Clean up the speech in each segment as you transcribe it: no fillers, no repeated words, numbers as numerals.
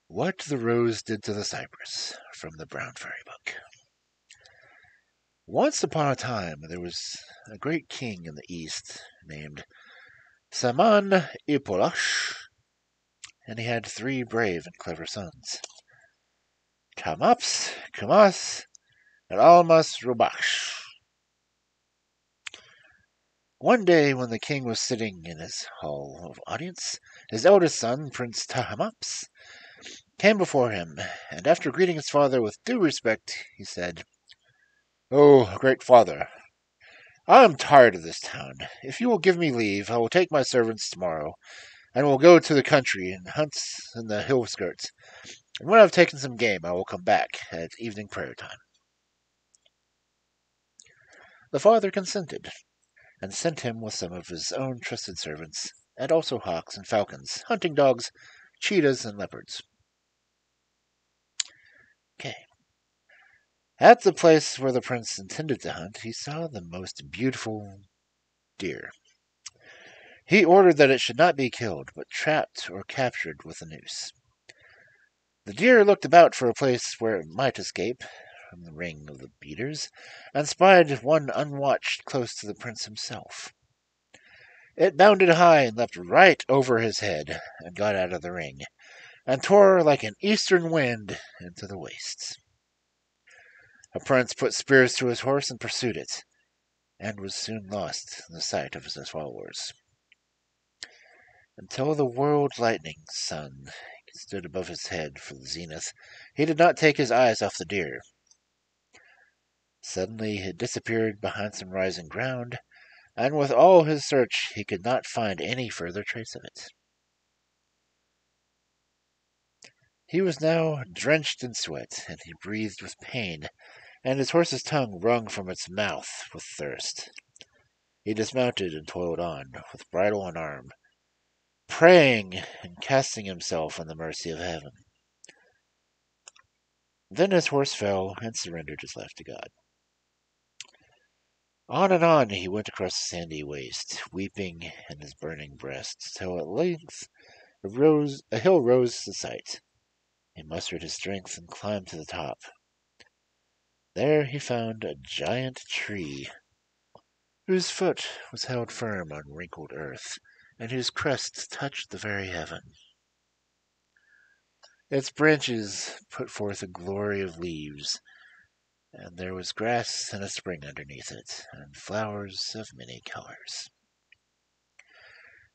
What the Rose Did to the Cypress, from the Brown Fairy Book. Once upon a time there was a great king in the east named Saman Ipolash, and he had 3 brave and clever sons, Kamaps, Kamas, and Almas Rubash. One day, when the king was sitting in his hall of audience, his eldest son, Prince Tahamaps, came before him, and after greeting his father with due respect, he said, "Oh, great father, I am tired of this town. If you will give me leave, I will take my servants tomorrow, and will go to the country and hunt in the hill skirts. And when I have taken some game, I will come back at evening prayer time." The father consented, and sent him with some of his own trusted servants, and also hawks and falcons, hunting dogs, cheetahs, and leopards. Okay. At the place where the prince intended to hunt, he saw the most beautiful deer. He ordered that it should not be killed, but trapped or captured with a noose. The deer looked about for a place where it might escape from the ring of the beaters, and spied one unwatched close to the prince himself. It bounded high and leapt right over his head, and got out of the ring, and tore like an eastern wind into the wastes. The prince put spurs to his horse and pursued it, and was soon lost in the sight of his followers. Until the world-lightning sun stood above his head for the zenith, he did not take his eyes off the deer. Suddenly it disappeared behind some rising ground, and with all his search he could not find any further trace of it. He was now drenched in sweat, and he breathed with pain, and his horse's tongue wrung from its mouth with thirst. He dismounted and toiled on, with bridle and arm, praying and casting himself on the mercy of heaven. Then his horse fell and surrendered his life to God. On and on he went across the sandy waste, weeping in his burning breast, till at length a hill rose to sight. He mustered his strength and climbed to the top. There he found a giant tree, whose foot was held firm on wrinkled earth, and whose crest touched the very heaven. Its branches put forth a glory of leaves, and there was grass and a spring underneath it, and flowers of many colors.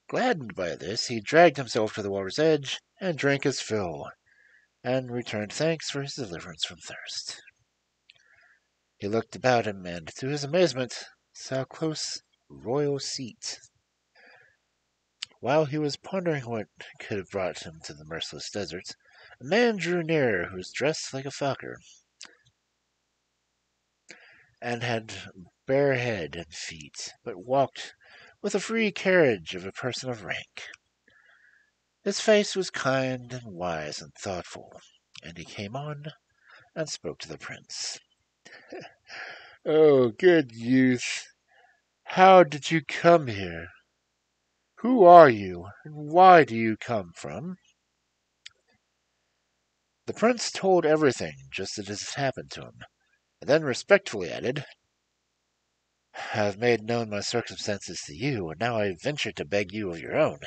Gladdened by this, he dragged himself to the water's edge, and drank his fill, and returned thanks for his deliverance from thirst. He looked about him, and, to his amazement, saw a close royal seat. While he was pondering what could have brought him to the merciless deserts, a man drew near who was dressed like a falcon, and had bare head and feet, but walked with the free carriage of a person of rank. His face was kind and wise and thoughtful, and he came on and spoke to the prince. "Oh, good youth, how did you come here? Who are you, and why do you come from?" The prince told everything just as it had happened to him, and then respectfully added, "I have made known my circumstances to you, and now I venture to beg you of your own.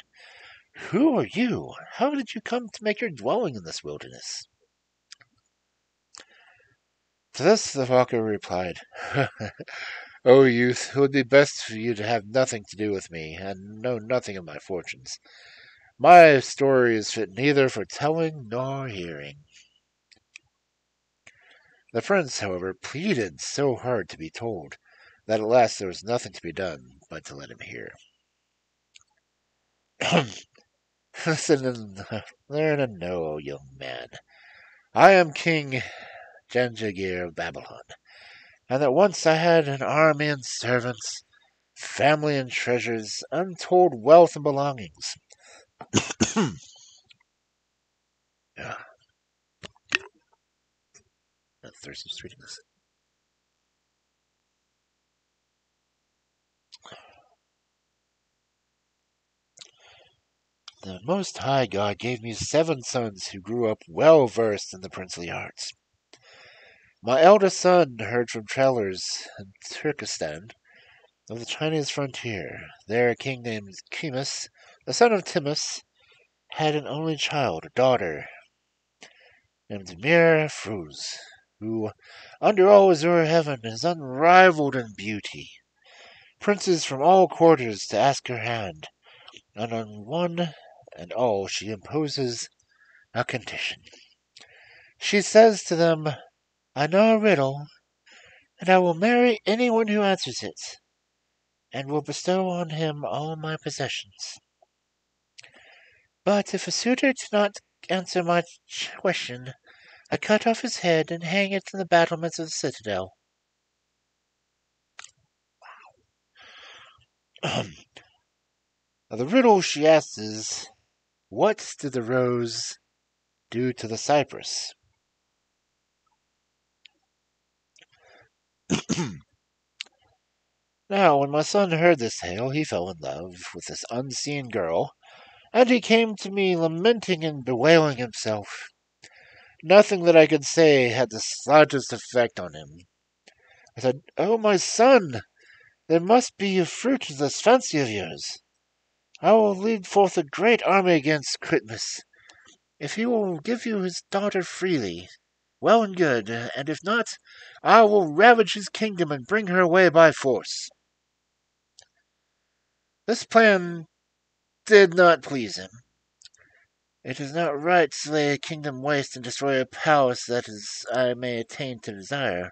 Who are you? How did you come to make your dwelling in this wilderness?" To this the falcon replied, "O youth, it would be best for you to have nothing to do with me, and know nothing of my fortunes. My story is fit neither for telling nor hearing." The prince, however, pleaded so hard to be told, that at last there was nothing to be done but to let him hear. "Listen and learn and know, O young man. I am King Janjagir of Babylon, and that once I had an army and servants, family and treasures, untold wealth and belongings. Ah, I'm thirsty just reading this. The Most High God gave me 7 sons who grew up well versed in the princely arts. My eldest son heard from travelers in Turkestan of the Chinese frontier. There a king named Chemus, the son of Timus, had an only child, a daughter, named Mir Fruz, who, under all azure heaven, is unrivaled in beauty. Princes from all quarters to ask her hand, and on one and all she imposes a condition. She says to them, I know a riddle, and I will marry anyone who answers it, and will bestow on him all my possessions. But if a suitor do not answer my question, I cut off his head and hang it in the battlements of the citadel. The riddle she asks is, what did the rose do to the cypress? Now, when my son heard this tale, he fell in love with this unseen girl, and he came to me lamenting and bewailing himself. Nothing that I could say had the slightest effect on him. I said, Oh, my son, there must be a fruit of this fancy of yours. I will lead forth a great army against Christmas, if he will give you his daughter freely. Well and good, and if not, I will ravage his kingdom and bring her away by force. This plan did not please him. It is not right to lay a kingdom waste and destroy a palace that I may attain to desire.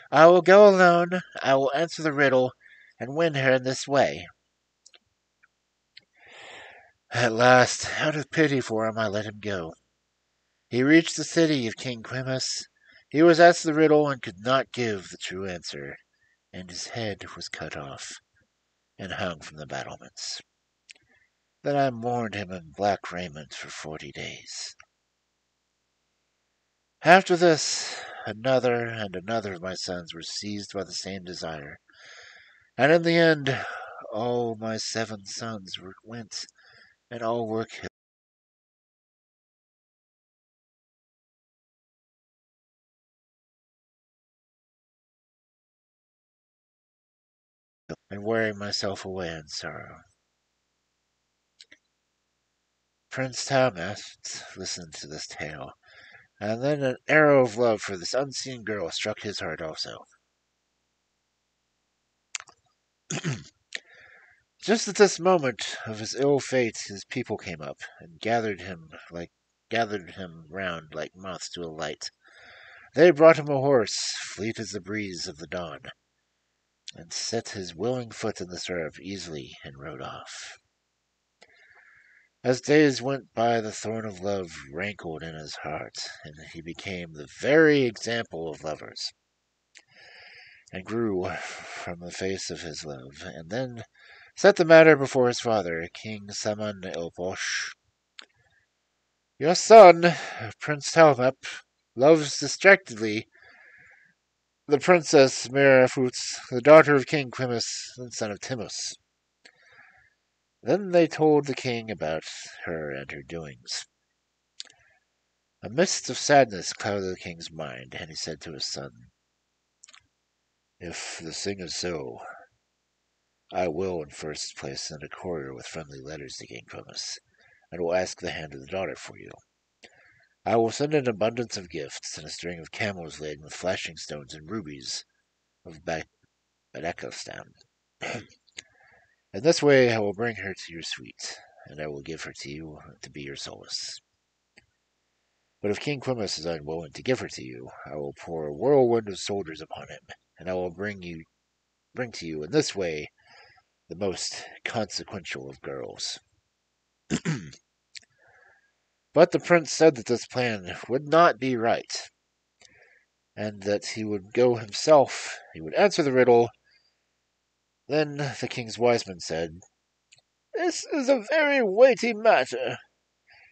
I will go alone, I will answer the riddle, and win her in this way. At last, out of pity for him, I let him go. He reached the city of King Quimus. He was asked the riddle and could not give the true answer, and his head was cut off and hung from the battlements. Then I mourned him in black raiment for 40 days. After this, another and another of my sons were seized by the same desire, and in the end, all my 7 sons went, and all were killed. And wearing myself away in sorrow. Prince Talmath listened to this tale, and then an arrow of love for this unseen girl struck his heart also. Just at this moment of his ill fate, his people came up and gathered him round like moths to a light. They brought him a horse, fleet as the breeze of the dawn, and set his willing foot in the stirrup easily and rode off. As days went by, the thorn of love rankled in his heart, and he became the very example of lovers, and grew from the face of his love, and then set the matter before his father, King Saman el Bosch. Your son, Prince Talmap, loves distractedly the Princess Mirafuts, the daughter of King Quimus, and son of Timus. Then they told the king about her and her doings. A mist of sadness clouded the king's mind, and he said to his son, If this thing is so, I will in first place send a courier with friendly letters to King Quimus, and will ask the hand of the daughter for you. I will send an abundance of gifts, and a string of camels laden with flashing stones and rubies of Badakostan. In this way I will bring her to your suite, and I will give her to you to be your solace. But if King Quimus is unwilling to give her to you, I will pour a whirlwind of soldiers upon him, and I will bring to you in this way the most consequential of girls. But the prince said that this plan would not be right, and that he would go himself, he would answer the riddle. Then the king's wise men said, This is a very weighty matter.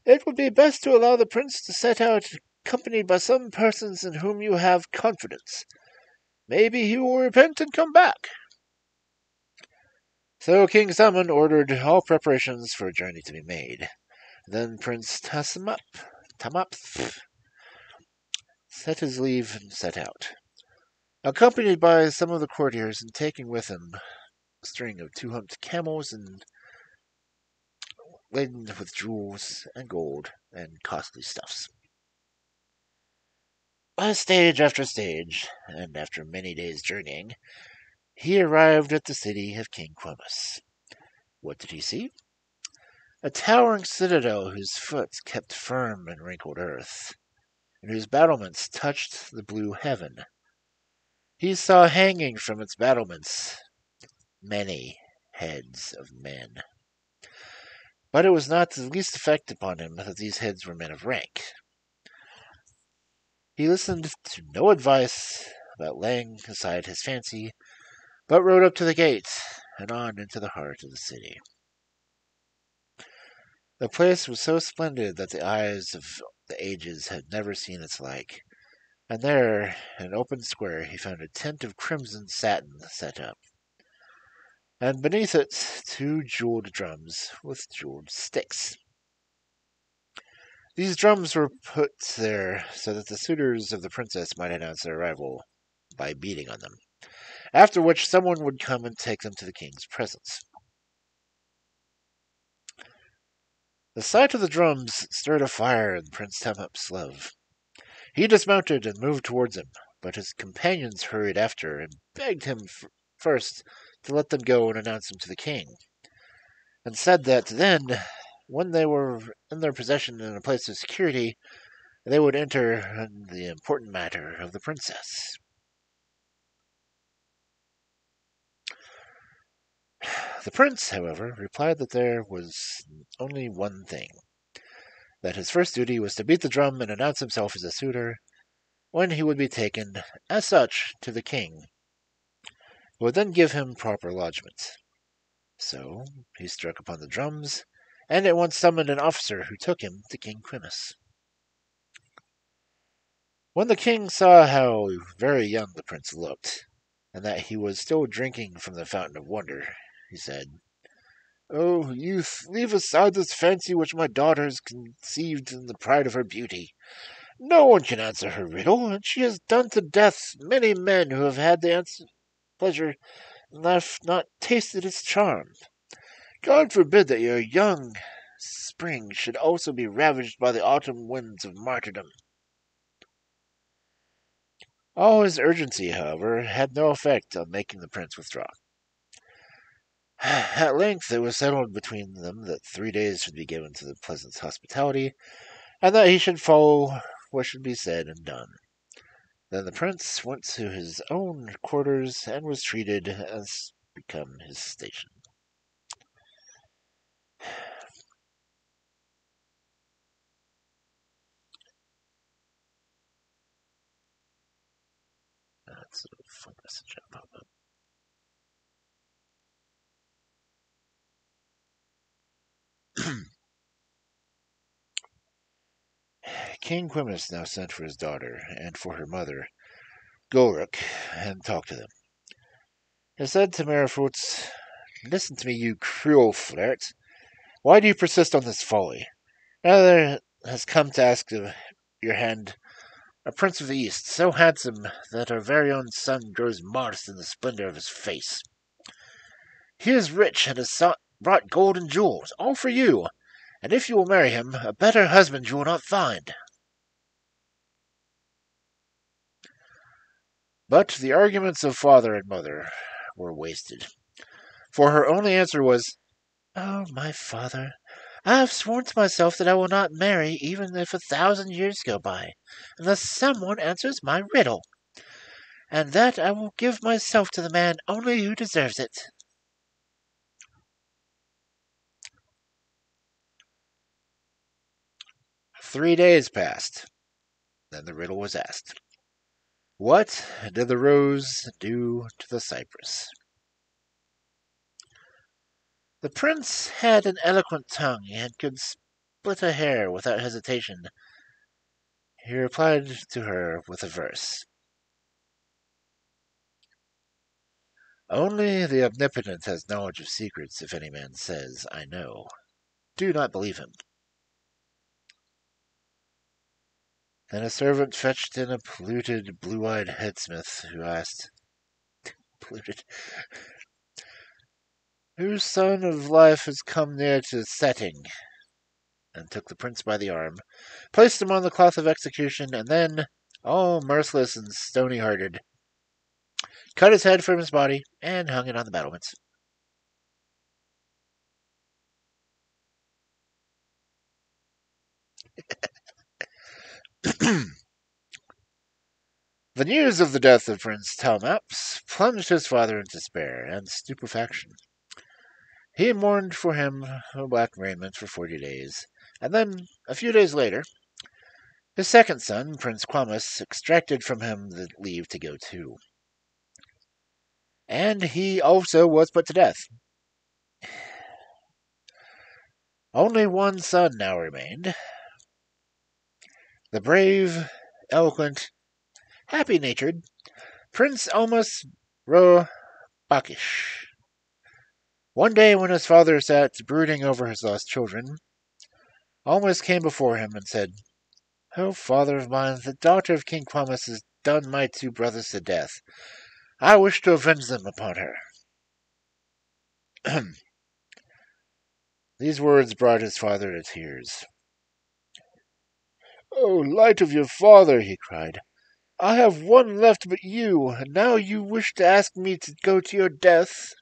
It would be best to allow the prince to set out accompanied by some persons in whom you have confidence. Maybe he will repent and come back. So King Salman ordered all preparations for a journey to be made. Then Prince Tamap set his leave and set out, accompanied by some of the courtiers and taking with him a string of 2 humped camels and laden with jewels and gold and costly stuffs. By stage after stage, and after many days' journeying, he arrived at the city of King Quimus. What did he see? A towering citadel whose foot kept firm in wrinkled earth, and whose battlements touched the blue heaven. He saw hanging from its battlements many heads of men. But it was not the least effect upon him that these heads were men of rank. He listened to no advice about laying aside his fancy, but rode up to the gate and on into the heart of the city. The place was so splendid that the eyes of the ages had never seen its like, and there, in an open square, he found a tent of crimson satin set up, and beneath it 2 jeweled drums with jeweled sticks. These drums were put there so that the suitors of the princess might announce their arrival by beating on them, after which someone would come and take them to the king's presence. The sight of the drums stirred a fire in Prince Tamhup's love. He dismounted and moved towards him, but his companions hurried after and begged him first to let them go and announce him to the king, and said that then, when they were in their possession in a place of security, they would enter in the important matter of the princess. The prince, however, replied that there was only one thing, that his first duty was to beat the drum and announce himself as a suitor, when he would be taken, as such, to the king, who would then give him proper lodgment. So he struck upon the drums, and at once summoned an officer who took him to King Quimus. When the king saw how very young the prince looked, and that he was still drinking from the fountain of wonder, he said, "Oh, youth, leave aside this fancy which my daughter has conceived in the pride of her beauty. No one can answer her riddle, and she has done to death many men who have had the pleasure and have not tasted its charm. God forbid that your young spring should also be ravaged by the autumn winds of martyrdom." All his urgency, however, had no effect on making the prince withdraw. At length it was settled between them that 3 days should be given to the pleasant hospitality, and that he should follow what should be said and done. Then the prince went to his own quarters and was treated as become his station. That's a fun message that popped up. King Quimus now sent for his daughter and for her mother, Golruk, and talked to them. He said to Merifoots, "Listen to me, you cruel flirt. Why do you persist on this folly? Now there has come to ask of your hand a prince of the East, so handsome that our very own son grows modest in the splendor of his face. He is rich and has brought gold and jewels, all for you, and if you will marry him, a better husband you will not find." But the arguments of father and mother were wasted, for her only answer was, "Oh, my father, I have sworn to myself that I will not marry even if 1,000 years go by, unless someone answers my riddle, and that I will give myself to the man only who deserves it." 3 days passed. Then the riddle was asked. What did the rose do to the cypress? The prince had an eloquent tongue and could split a hair without hesitation. He replied to her with a verse. Only the omnipotent has knowledge of secrets if any man says, I know. Do not believe him. Then a servant fetched in a polluted, blue-eyed headsmith, who asked, polluted, whose sun of life has come near to setting, and took the prince by the arm, placed him on the cloth of execution, and then, all merciless and stony-hearted, cut his head from his body, and hung it on the battlements. The news of the death of Prince Talmaps plunged his father into despair and stupefaction. He mourned for him in black raiment for 40 days, and then, a few days later, his second son, Prince Quamus, extracted from him the leave to go too. And he also was put to death. Only one son now remained. The brave, eloquent, happy-natured Prince Almas Robakish. One day when his father sat brooding over his lost children, Almas came before him and said, "O father of mine, the daughter of King Quamus has done my 2 brothers to death. I wish to avenge them upon her." These words brought his father to tears. "O light of your father," he cried, "I have one left but you, and now you wish to ask me to go to your death."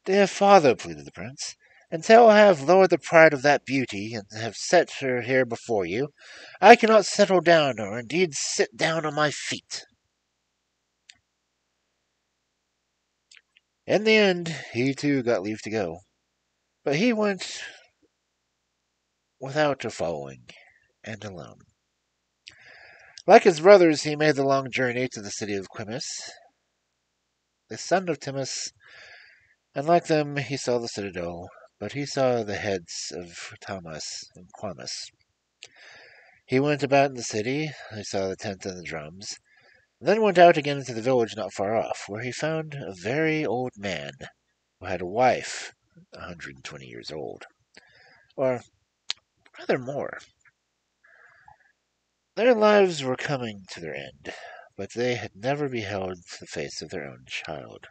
"Dear father," pleaded the prince, "until I have lowered the pride of that beauty, and have set her here before you, I cannot settle down, or indeed sit down on my feet." In the end, he too got leave to go, but he went without a following, and alone. Like his brothers, he made the long journey to the city of Quimus, the son of Timus, and like them he saw the citadel, but he saw the heads of Thomas and Quamus. He went about in the city, he saw the tent and the drums, and then went out again into the village not far off, where he found a very old man, who had a wife 120 years old, or rather more. Their lives were coming to their end, but they had never beheld the face of their own child.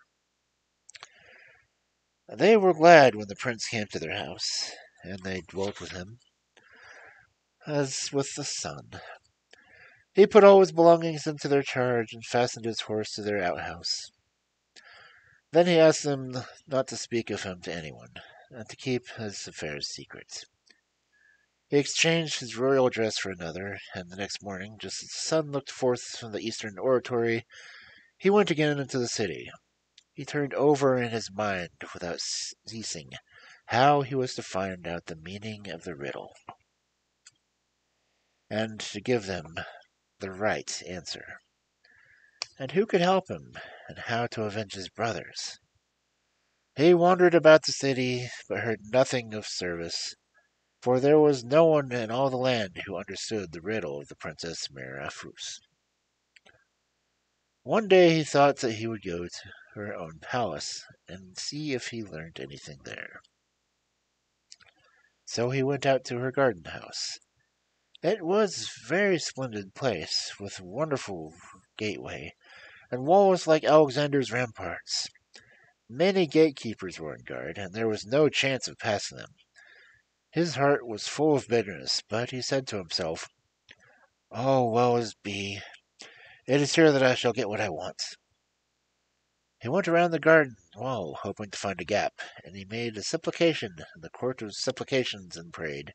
They were glad when the prince came to their house, and they dwelt with him as with the son. He put all his belongings into their charge and fastened his horse to their outhouse. Then he asked them not to speak of him to anyone, and to keep his affairs secret. He exchanged his royal dress for another, and the next morning, just as the sun looked forth from the eastern oratory, he went again into the city. He turned over in his mind without ceasing how he was to find out the meaning of the riddle, and to give them the right answer. And who could help him, and how to avenge his brothers? He wandered about the city, but heard nothing of service, for there was no one in all the land who understood the riddle of the Princess Mirafrus. One day he thought that he would go to her own palace, and see if he learned anything there. So he went out to her garden house. It was a very splendid place, with a wonderful gateway, and walls like Alexander's ramparts. Many gatekeepers were on guard, and there was no chance of passing them. His heart was full of bitterness, but he said to himself, "Oh, woe is me! It is here that I shall get what I want." He went around the garden wall, hoping to find a gap, and he made a supplication in the court of supplications and prayed,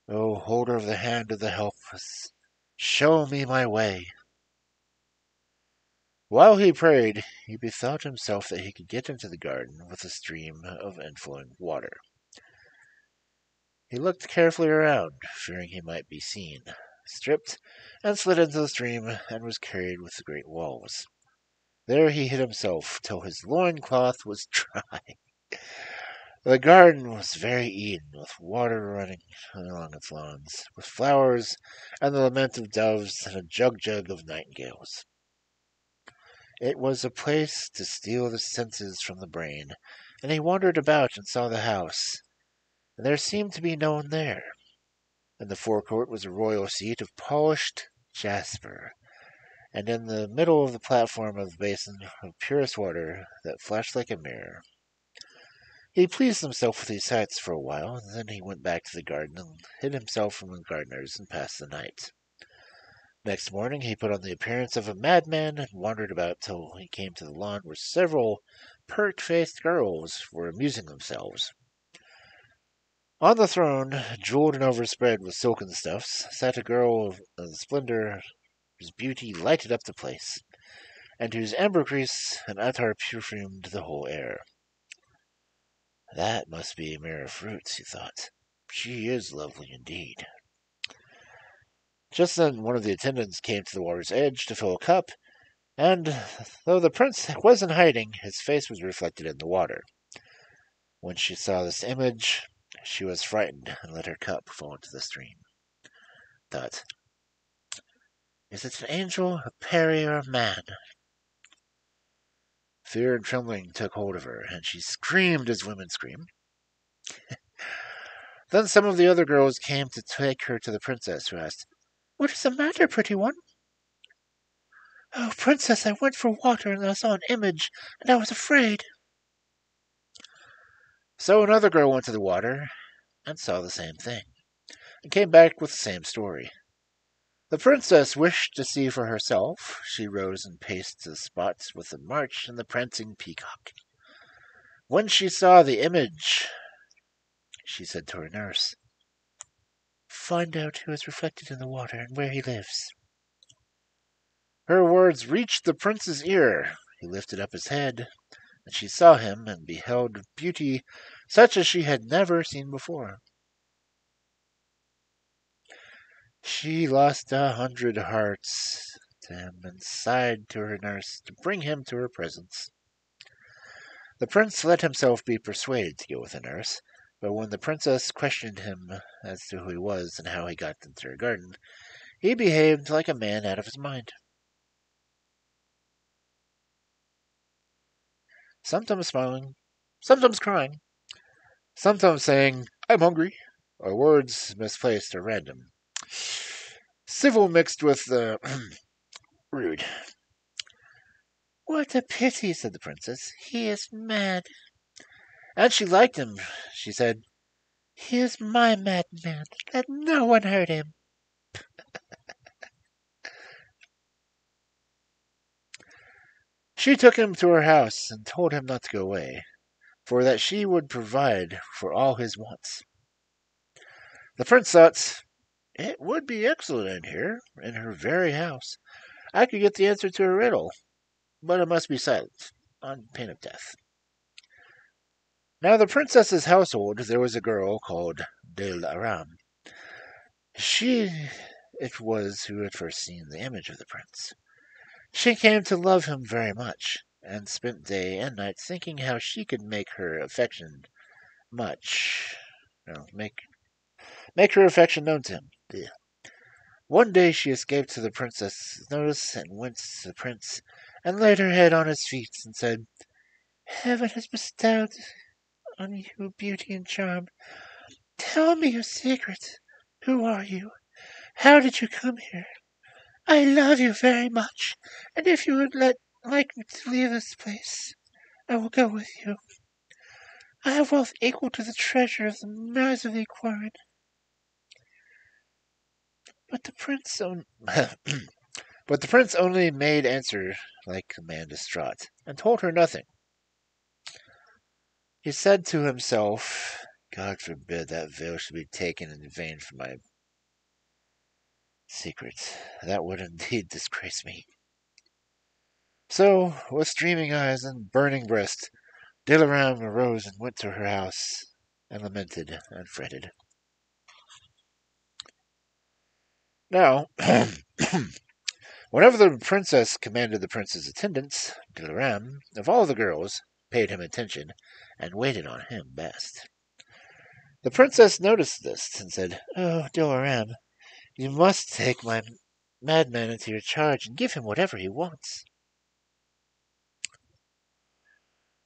"O holder of the hand of the helpless, show me my way." While he prayed, he bethought himself that he could get into the garden with a stream of inflowing water. He looked carefully around, fearing he might be seen, stripped, and slid into the stream, and was carried with the great walls. There he hid himself till his loin cloth was dry. The garden was very Eden, with water running along its lawns, with flowers and the lament of doves and a jug of nightingales. It was a place to steal the senses from the brain, and he wandered about and saw the house, and there seemed to be no one there. In the forecourt was a royal seat of polished jasper, and in the middle of the platform a basin of purest water that flashed like a mirror. He pleased himself with these sights for a while, and then he went back to the garden and hid himself from the gardeners and passed the night. Next morning he put on the appearance of a madman and wandered about till he came to the lawn where several pert-faced girls were amusing themselves. On the throne, jeweled and overspread with silken stuffs, sat a girl of a splendor whose beauty lighted up the place, and whose ambergris and attar perfumed the whole air. That must be a mirror of fruits, he thought. She is lovely indeed. Just then one of the attendants came to the water's edge to fill a cup, and though the prince was in hiding, his face was reflected in the water. When she saw this image, she was frightened and let her cup fall into the stream. Thought, is it an angel, a peri, or a man? Fear and trembling took hold of her, and she screamed as women scream. Then some of the other girls came to take her to the princess, who asked, "What is the matter, pretty one?" "Oh, princess, I went for water, and I saw an image, and I was afraid." So another girl went to the water, and saw the same thing, and came back with the same story. The princess wished to see for herself. She rose and paced to the spot with the march and the prancing peacock. When she saw the image, she said to her nurse, "Find out who is reflected in the water and where he lives." Her words reached the prince's ear. He lifted up his head, and she saw him and beheld beauty such as she had never seen before. She lost 100 hearts to him and sighed to her nurse to bring him to her presence. The prince let himself be persuaded to go with the nurse, but when the princess questioned him as to who he was and how he got into her garden, he behaved like a man out of his mind. Sometimes smiling, sometimes crying, sometimes saying, "I'm hungry," or words misplaced or random. Civil mixed with rude. "What a pity," said the princess. "He is mad." And she liked him. She said, "He is my madman. Let no one hurt him." She took him to her house and told him not to go away, for that she would provide for all his wants. The prince thought, it would be excellent in here, in her very house. I could get the answer to a riddle, but I must be silent, on pain of death. Now, the princess's household, there was a girl called Dilaram. She it was who had first seen the image of the prince. She came to love him very much, and spent day and night thinking how she could make her affection much, make her affection known to him. Ugh. One day she escaped to the princess's notice and went to the prince and laid her head on his feet and said, "Heaven has bestowed on you beauty and charm. Tell me your secret. Who are you? How did you come here? I love you very much, and if you would like me to leave this place, I will go with you. I have wealth equal to the treasure of the mines of the Aquarian." But the prince but the prince only made answer like a man distraught, and told her nothing. He said to himself, "God forbid that veil should be taken in vain for my secret. That would indeed disgrace me." So, with streaming eyes and burning breast, Dilaram arose and went to her house, and lamented and fretted. Now, whenever the princess commanded the prince's attendants, Dilaram, of all the girls, paid him attention and waited on him best. The princess noticed this and said, "Oh, Dilaram, you must take my madman into your charge and give him whatever he wants."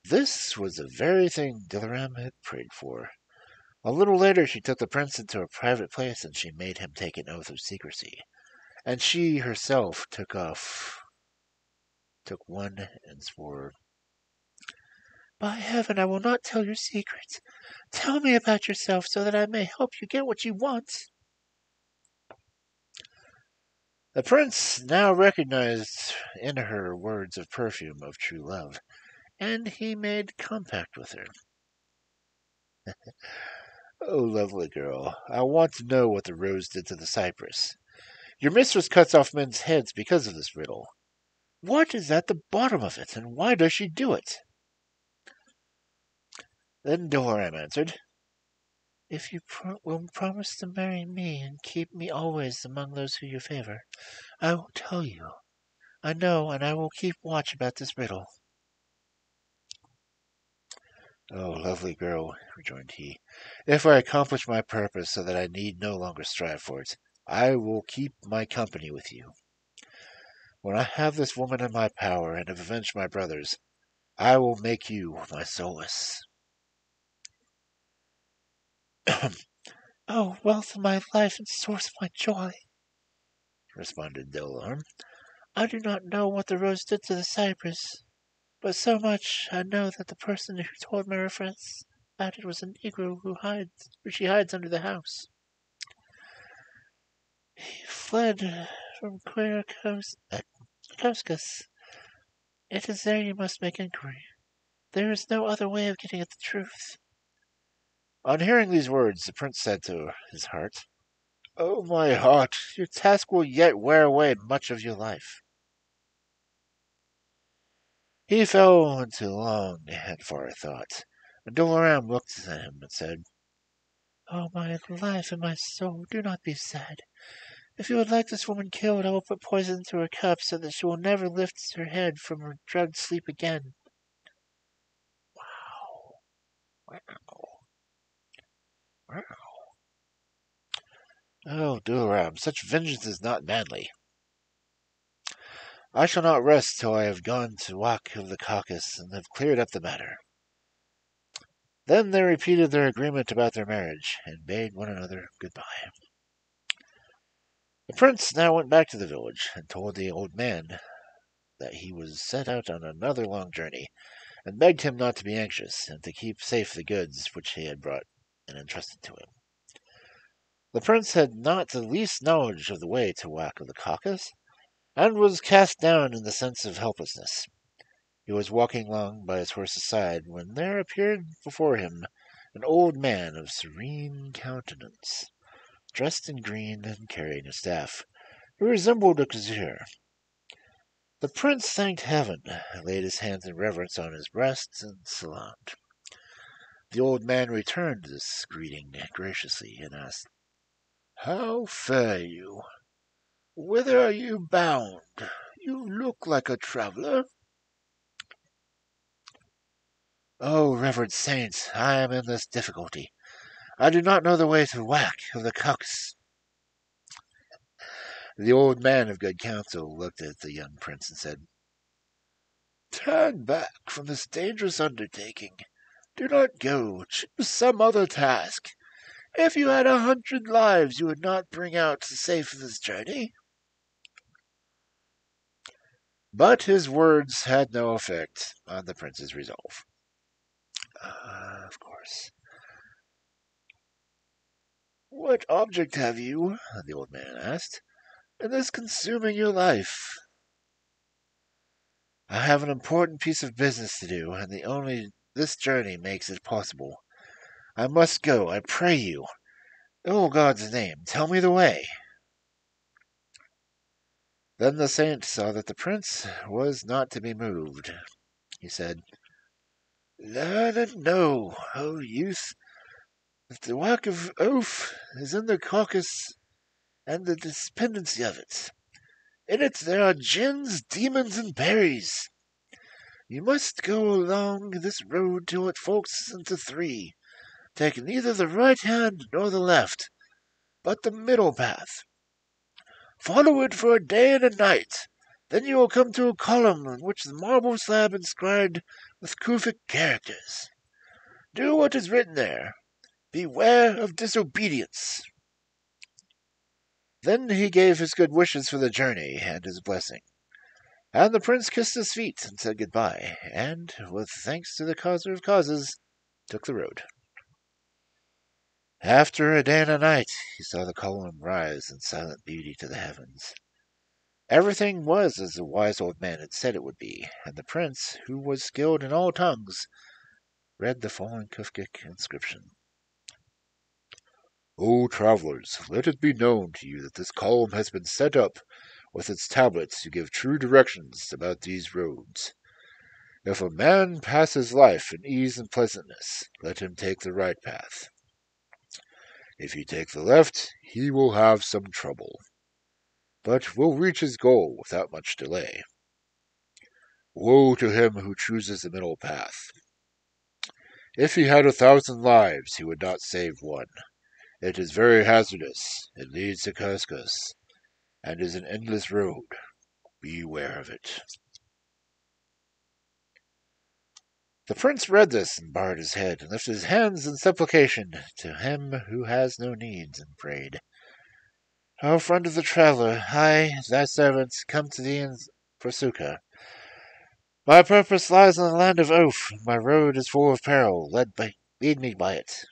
This was the very thing Dilaram had prayed for. A little later she took the prince into a private place and she made him take an oath of secrecy. And she herself took one and swore, "By heaven, I will not tell your secret. Tell me about yourself so that I may help you get what you want." The prince now recognized in her words of perfume of true love, and he made compact with her. "Oh, lovely girl, I want to know what the rose did to the cypress. Your mistress cuts off men's heads because of this riddle. What is at the bottom of it, and why does she do it?" Then Dilaram answered, "If you will promise to marry me and keep me always among those who you favor, I will tell you. I know, and I will keep watch about this riddle." "Oh, lovely girl," rejoined he, "if I accomplish my purpose so that I need no longer strive for it, I will keep my company with you. When I have this woman in my power and have avenged my brothers, I will make you my solace." "Oh, wealth of my life and source of my joy," responded Dilaram. "I do not know what the rose did to the cypress, but so much I know that the person who told my reference about it was a Negro who she hides under the house. He fled from Quercus. It is there you must make inquiry. There is no other way of getting at the truth." On hearing these words, the prince said to his heart, "Oh, my heart, your task will yet wear away much of your life." He fell into long and far thought, and Dilaram looked at him and said, "Oh, my life and my soul, do not be sad. If you would like this woman killed, I will put poison into her cup so that she will never lift her head from her drugged sleep again." "Wow, wow, wow. Oh, Dilaram, such vengeance is not manly. I shall not rest till I have gone to Wak of the Caucasus and have cleared up the matter." Then they repeated their agreement about their marriage, and bade one another good-bye. The prince now went back to the village, and told the old man that he was set out on another long journey, and begged him not to be anxious, and to keep safe the goods which he had brought and entrusted to him. The prince had not the least knowledge of the way to Wak of the Caucasus, and was cast down in the sense of helplessness. He was walking along by his horse's side, when there appeared before him an old man of serene countenance, dressed in green and carrying a staff, who resembled a Kazir. The prince thanked heaven, laid his hands in reverence on his breast, and salaamed. The old man returned this greeting graciously, and asked, "How fare you? Whither are you bound? You look like a traveler." "Oh, revered saint, I am in this difficulty. I do not know the way to Wak of the Caucasus." The old man of good counsel looked at the young prince and said, "Turn back from this dangerous undertaking. Do not go. Choose some other task. If you had 100 lives, you would not bring out safe this journey." But his words had no effect on the prince's resolve. Of course. "What object have you," the old man asked, "in this consuming your life?" "I have an important piece of business to do, and only this journey makes it possible. I must go, I pray you. In all God's name, tell me the way." Then the saint saw that the prince was not to be moved. He said, "Learn and know, O youth, that the Wak of Oaf is in the Caucasus and the dependency of it. In it there are jinns, demons, and berries. You must go along this road till it forks into three. Take neither the right hand nor the left, but the middle path. Follow it for a day and a night. Then you will come to a column on which the marble slab inscribed with Kufic characters. Do what is written there. Beware of disobedience. Then he gave his good wishes for the journey and his blessing. And the prince kissed his feet and said goodbye, and, with thanks to the causer of causes, took the road. After a day and a night, he saw the column rise in silent beauty to the heavens. Everything was as the wise old man had said it would be, and the prince, who was skilled in all tongues, read the following Kufkic inscription. O travelers, let it be known to you that this column has been set up with its tablets to give true directions about these roads. If a man pass his life in ease and pleasantness, let him take the right path. If he take the left, he will have some trouble, but will reach his goal without much delay. Woe to him who chooses the middle path. If he had 1,000 lives, he would not save one. It is very hazardous. It leads to Cuscus, and is an endless road. Beware of it. The prince read this and bowed his head, and lifted his hands in supplication to him who has no needs, and prayed, O friend of the traveller, I, thy servant, come to thee in Prasuka. My purpose lies in the land of Oath, and my road is full of peril. Lead me by it.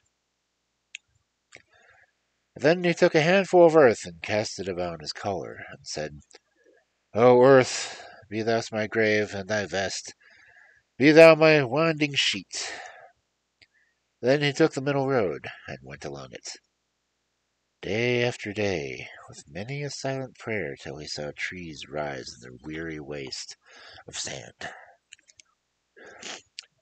Then he took a handful of earth and cast it about his collar, and said, O earth, be thou my grave and thy vest, be thou my winding sheet. Then he took the middle road, and went along it, day after day, with many a silent prayer, till he saw trees rise in the weary waste of sand.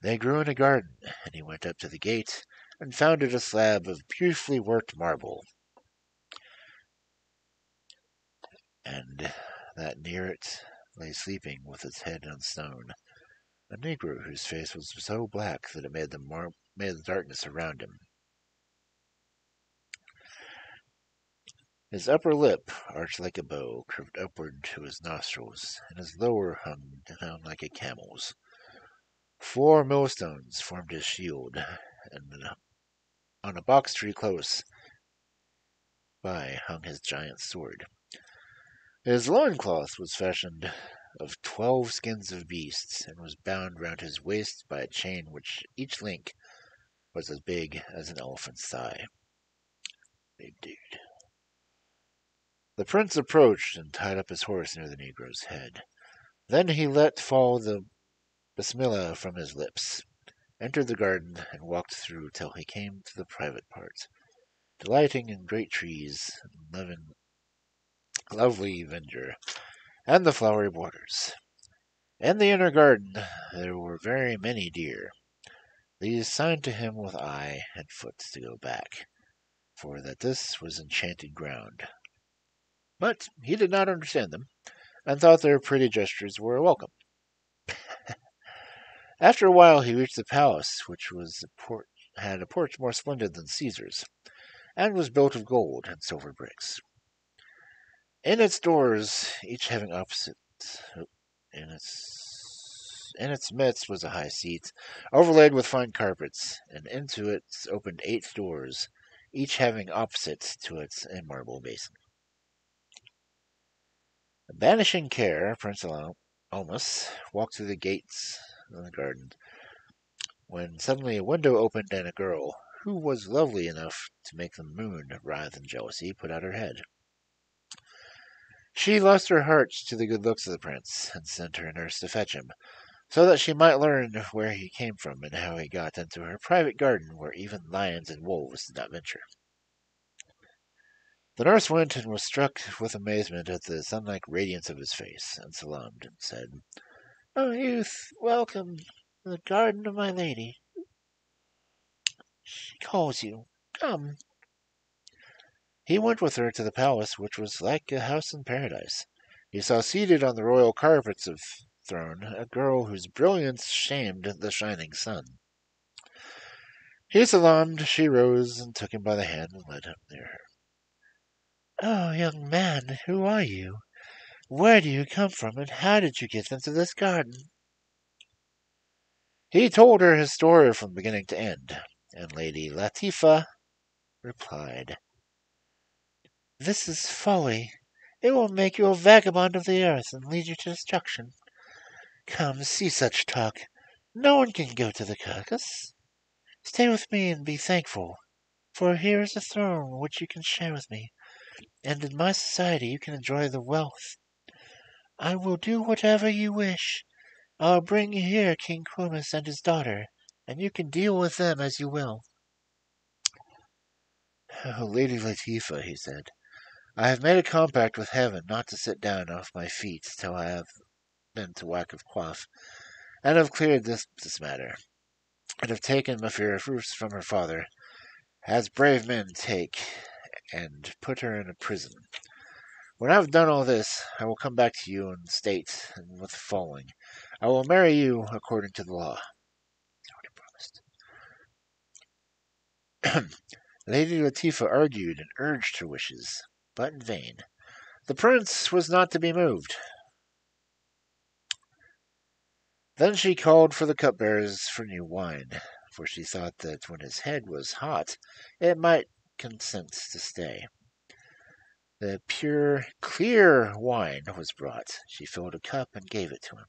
They grew in a garden, and he went up to the gate, and found it a slab of beautifully worked marble, and that near it lay sleeping with its head on stone, a negro whose face was so black that it made the darkness around him. His upper lip, arched like a bow, curved upward to his nostrils, and his lower hung down like a camel's. 4 millstones formed his shield, and on a box tree close by hung his giant sword. His loincloth was fashioned of 12 skins of beasts, and was bound round his waist by a chain which each link was as big as an elephant's thigh. Big dude. The prince approached and tied up his horse near the negro's head. Then he let fall the Bismillah from his lips, entered the garden, and walked through till he came to the private part, delighting in great trees, and lovely verdure, and the flowery borders. In the inner garden there were very many deer. These signed to him with eye and foot to go back, for that this was enchanted ground. But he did not understand them, and thought their pretty gestures were welcome. After a while he reached the palace, which had a porch more splendid than Caesar's, and was built of gold and silver bricks. In its doors, each having in its midst was a high seat, overlaid with fine carpets, and into it opened 8 doors, each having opposite to it a marble basin. Banishing care, Prince Almus walked through the gates of the garden, when suddenly a window opened and a girl, who was lovely enough to make the moon writhe in jealousy, put out her head. She lost her heart to the good looks of the prince, and sent her nurse to fetch him, so that she might learn where he came from and how he got into her private garden where even lions and wolves did not venture. The nurse went and was struck with amazement at the sun-like radiance of his face, and salaamed, and said, O youth, welcome to the garden of my lady. She calls you. Come. He went with her to the palace, which was like a house in paradise. He saw seated on the royal carpets of throne a girl whose brilliance shamed the shining sun. He salaamed, she rose and took him by the hand and led him near her. Oh, young man, who are you? Where do you come from, and how did you get into this garden? He told her his story from beginning to end, and Lady Latifa replied, This is folly. It will make you a vagabond of the earth and lead you to destruction. Come, cease such talk. No one can go to the Caucasus. Stay with me and be thankful, for here is a throne which you can share with me, and in my society you can enjoy the wealth. I will do whatever you wish. I'll bring you here King Quimus and his daughter, and you can deal with them as you will. "Oh, Lady Latifa," he said, "I have made a compact with heaven not to sit down off my feet till I have been to Whack of Quaff, and have cleared this matter, and have taken Mephirophus from her father, as brave men take, and put her in a prison. When I have done all this, I will come back to you in state and with the following. I will marry you according to the law." He already promised. Lady Latifa argued and urged her wishes, but in vain. The prince was not to be moved. Then she called for the cupbearers for new wine, for she thought that when his head was hot, it might consent to stay. The pure, clear wine was brought. She filled a cup and gave it to him.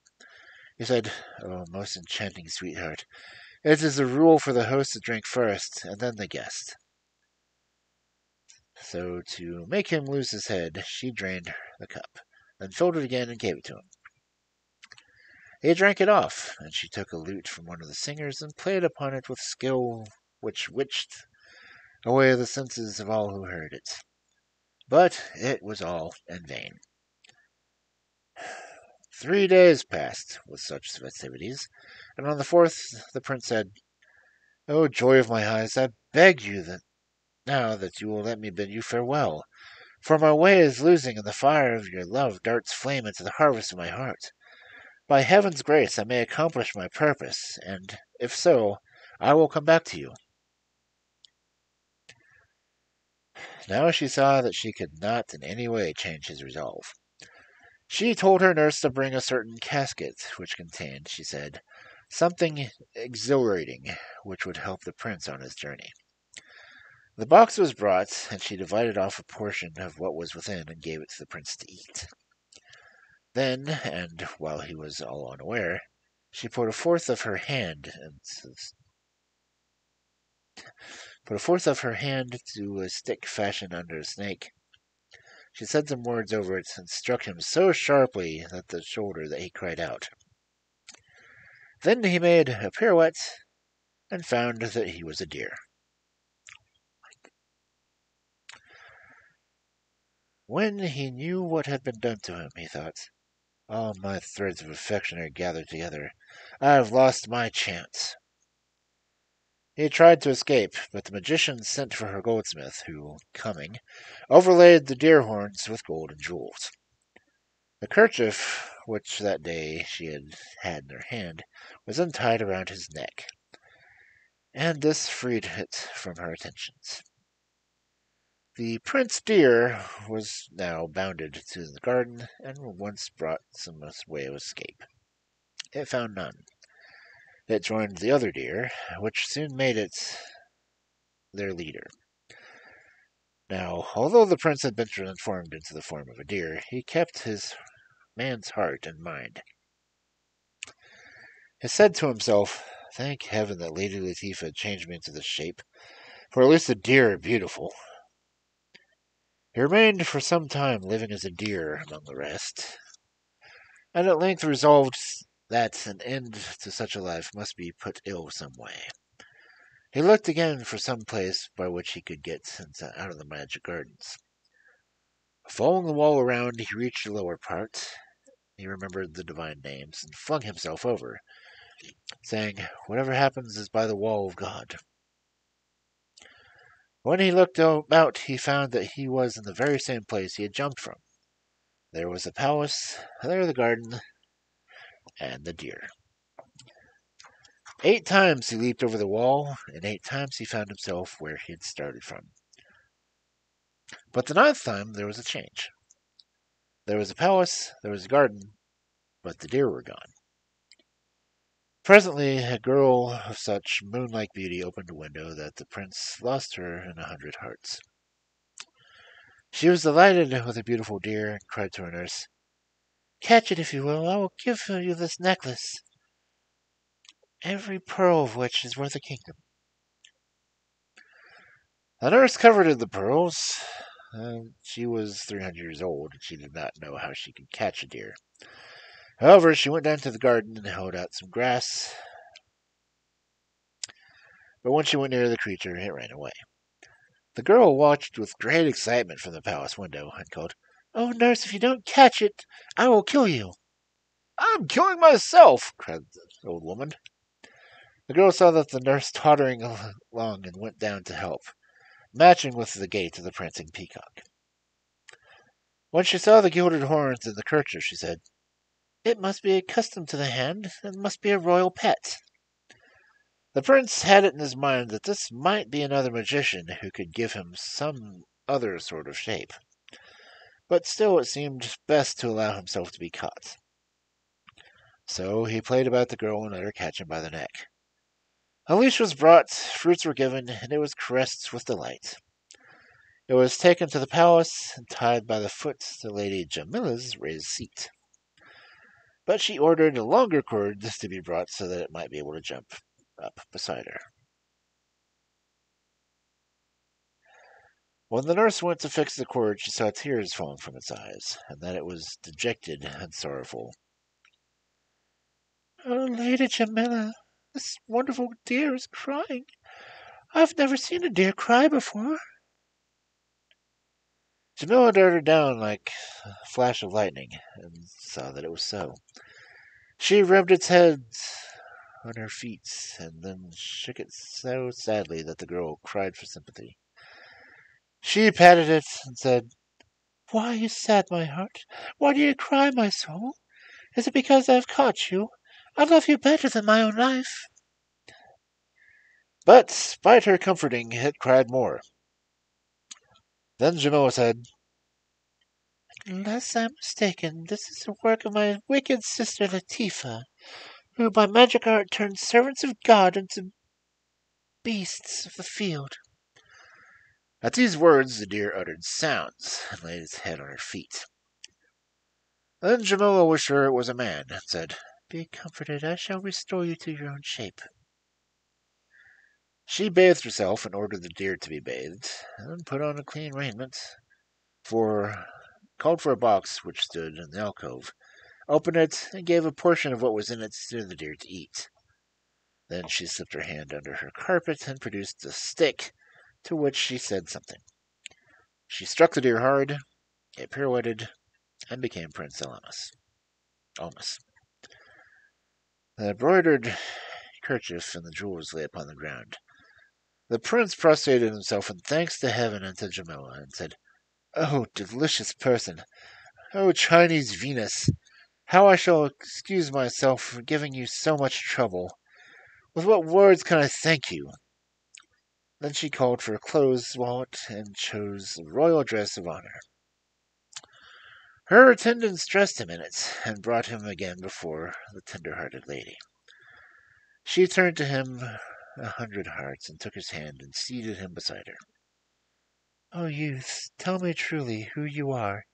He said, "Oh, most enchanting sweetheart, it is a rule for the host to drink first, and then the guest." So, to make him lose his head, she drained the cup, then filled it again and gave it to him. He drank it off, and she took a lute from one of the singers and played upon it with skill which witched away the senses of all who heard it. But it was all in vain. 3 days passed with such festivities, and on the fourth the prince said, "O joy of my eyes, I beg you that now that you will let me bid you farewell, for my way is losing, and the fire of your love darts flame into the harvest of my heart. By heaven's grace I may accomplish my purpose, and if so, I will come back to you." Now she saw that she could not in any way change his resolve. She told her nurse to bring a certain casket, which contained, she said, something exhilarating, which would help the prince on his journey. The box was brought, and she divided off a portion of what was within and gave it to the prince to eat. Then, and while he was all unaware, she put a fourth of her hand to a stick fashioned under a snake. She said some words over it and struck him so sharply at the shoulder that he cried out. Then he made a pirouette and found that he was a deer. When he knew what had been done to him, he thought, "All my threads of affection are gathered together. I have lost my chance." He tried to escape, but the magician sent for her goldsmith, who, coming, overlaid the deer horns with gold and jewels. The kerchief which that day she had in her hand was untied around his neck, and this freed it from her attentions. The prince deer was now bounded to the garden, and once brought some way of escape. It found none. It joined the other deer, which soon made it their leader. Now, although the prince had been transformed into the form of a deer, he kept his man's heart and mind. He said to himself, "Thank heaven that Lady Latifa had changed me into this shape, for at least the deer are beautiful." He remained for some time living as a deer among the rest, and at length resolved that an end to such a life must be put ill some way. He looked again for some place by which he could get out of the magic gardens. Following the wall around, he reached the lower part. He remembered the divine names and flung himself over, saying, "Whatever happens is by the wall of God." When he looked about, he found that he was in the very same place he had jumped from. There was the palace, there the garden, and the deer. 8 times he leaped over the wall, and 8 times he found himself where he had started from. But the 9th time there was a change. There was a palace, there was a garden, but the deer were gone. Presently, a girl of such moon-like beauty opened a window that the prince lost her in 100 hearts. She was delighted with the beautiful deer and cried to her nurse, "Catch it if you will. I will give you this necklace, every pearl of which is worth a kingdom." The nurse coveted the pearls. She was 300 years old, and she did not know how she could catch a deer. However, she went down to the garden and held out some grass, but when she went near the creature, it ran away. The girl watched with great excitement from the palace window and called, "Oh, nurse, if you don't catch it, I will kill you." "I'm killing myself!" cried the old woman. The girl saw that the nurse tottering along and went down to help, matching with the gait of the prancing peacock. When she saw the gilded horns in the kerchief, she said, "It must be accustomed to the hand, and must be a royal pet." The prince had it in his mind that this might be another magician who could give him some other sort of shape, but still it seemed best to allow himself to be caught. So he played about the girl and let her catch him by the neck. A leash was brought, fruits were given, and it was caressed with delight. It was taken to the palace and tied by the foot to Lady Jamila's raised seat. But she ordered a longer cord to be brought so that it might be able to jump up beside her. When the nurse went to fix the cord, she saw tears falling from its eyes, and that it was dejected and sorrowful. "Oh, Lady Jamila, this wonderful deer is crying. I've never seen a deer cry before." Jamila darted down like a flash of lightning, and saw that it was so. She rubbed its head on her feet, and then shook it so sadly that the girl cried for sympathy. She patted it and said, "Why are you sad, my heart? Why do you cry, my soul? Is it because I have caught you? I love you better than my own life." But, despite her comforting, it cried more. Then Jamila said, "Unless I am mistaken, this is the work of my wicked sister Latifa, who by magic art turns servants of God into beasts of the field." At these words, the deer uttered sounds and laid its head on her feet. Then Jamila was sure it was a man, and said, "Be comforted, I shall restore you to your own shape." She bathed herself and ordered the deer to be bathed, and put on a clean raiment, called for a box which stood in the alcove, opened it, and gave a portion of what was in it to the deer to eat. Then she slipped her hand under her carpet and produced a stick, to which she said something. She struck the deer hard, it pirouetted, and became Prince Almas. The embroidered kerchief and the jewels lay upon the ground. The prince prostrated himself in thanks to heaven and to Jamila, and said, "Oh, delicious person! Oh, Chinese Venus! How I shall excuse myself for giving you so much trouble! With what words can I thank you?" Then she called for a clothes wallet and chose the royal dress of honor. Her attendants dressed him in it, and brought him again before the tender-hearted lady. She turned to him 100 hearts, and took his hand and seated him beside her. "O youth, tell me truly who you are,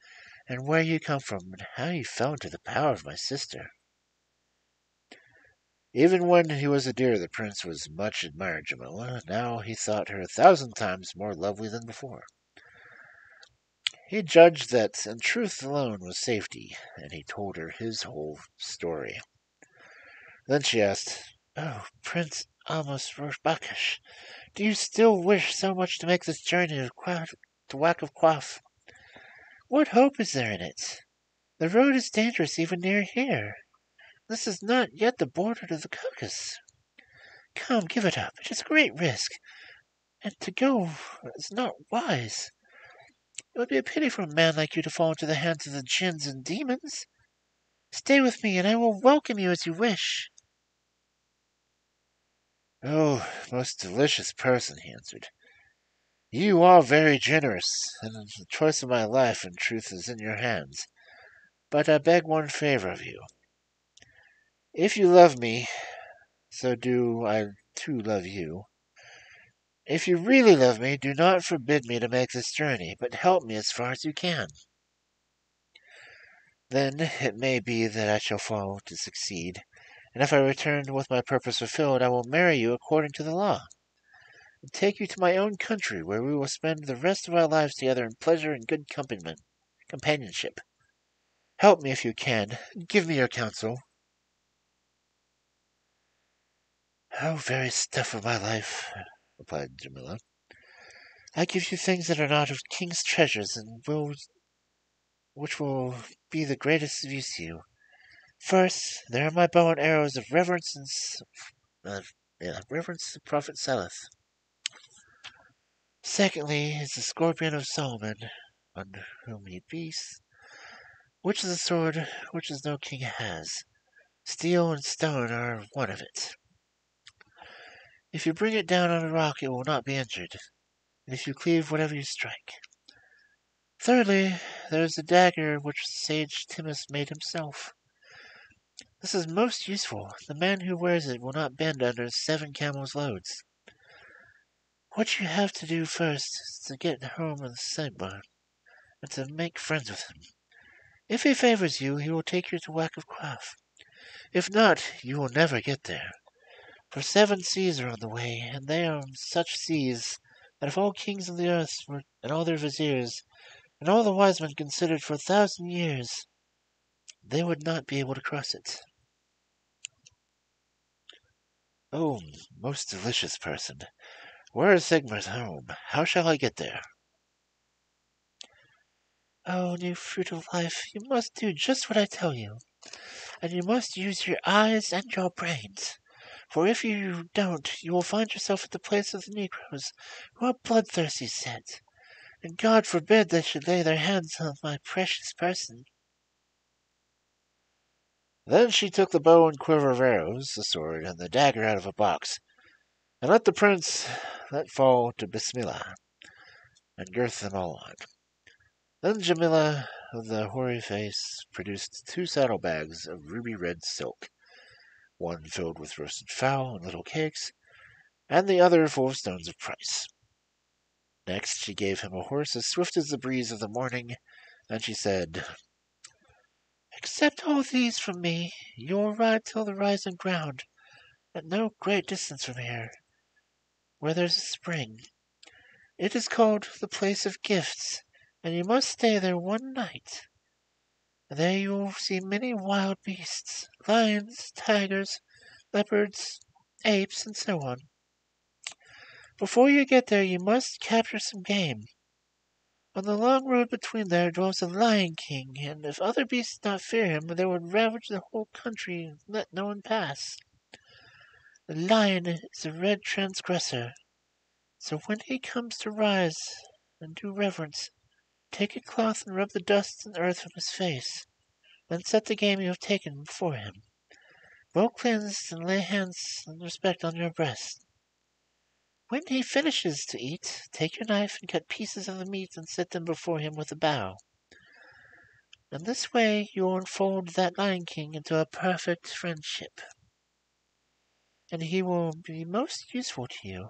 and where you come from, and how you fell into the power of my sister." Even when he was a deer, the prince was much admired Jamila. Now he thought her 1,000 times more lovely than before. He judged that in truth alone was safety, and he told her his whole story. Then she asked, "Oh, Prince Almas Roshbakash, do you still wish so much to make this journey to Whack of Quaff? What hope is there in it? The road is dangerous even near here. This is not yet the border to the Caucasus. Come, give it up. It is a great risk, and to go is not wise. It would be a pity for a man like you to fall into the hands of the jinns and demons. Stay with me, and I will welcome you as you wish. Oh, most delicious person, he answered. You are very generous, and the choice of my life in truth is in your hands. But I beg one favor of you. If you love me, so do I too love you. If you really love me, do not forbid me to make this journey, but help me as far as you can. Then it may be that I shall fall to succeed, and if I return with my purpose fulfilled, I will marry you according to the law, and take you to my own country, where we will spend the rest of our lives together in pleasure and good companionship. Help me if you can. Give me your counsel. Oh, very stuff of my life, replied Jamila. I give you things that are not of king's treasures, and which will be the greatest use to you. First, there are my bow and arrows of reverence and uh, reverence to Prophet Saleth. Secondly is the scorpion of Solomon, under whom he beasts, which is a sword which is no king has. Steel and stone are one of it. If you bring it down on a rock, it will not be injured, and if you cleave whatever you strike. Thirdly, there is the dagger which the sage Timus made himself. This is most useful. The man who wears it will not bend under 7 camels' loads. What you have to do first is to get home in the Sigmar, and to make friends with him. If he favors you, he will take you to Whack of Quaff. If not, you will never get there. For 7 seas are on the way, and they are such seas that if all kings of the earth were, and all their viziers, and all the wise men considered for 1,000 years, they would not be able to cross it. Oh, most delicious person, where is Sigmar's home? How shall I get there? Oh, new fruit of life, you must do just what I tell you, and you must use your eyes and your brains. For if you don't, you will find yourself at the place of the Negroes, who are bloodthirsty set, and God forbid they should lay their hands on my precious person. Then she took the bow and quiver of arrows, the sword, and the dagger out of a box, and let the prince let fall to Bismillah, and girth them all on. Then Jamila, of the hoary face, produced 2 saddlebags of ruby-red silk, one filled with roasted fowl and little cakes, and the other full of stones of price. Next she gave him a horse as swift as the breeze of the morning, and she said, Accept all these from me. You will ride till the rising ground, at no great distance from here, where there's a spring. It is called the Place of Gifts, and you must stay there one night. There you will see many wild beasts, lions, tigers, leopards, apes, and so on. Before you get there, you must capture some game. On the long road between there dwells a Lion King, and if other beasts did not fear him, they would ravage the whole country and let no one pass. The lion is a red transgressor, so when he comes to rise and do reverence, take a cloth and rub the dust and earth from his face. Then set the game you have taken before him, well cleansed, and lay hands in respect on your breast. When he finishes to eat, take your knife and cut pieces of the meat and set them before him with a bow. In this way you will unfold that Lion King into a perfect friendship, and he will be most useful to you,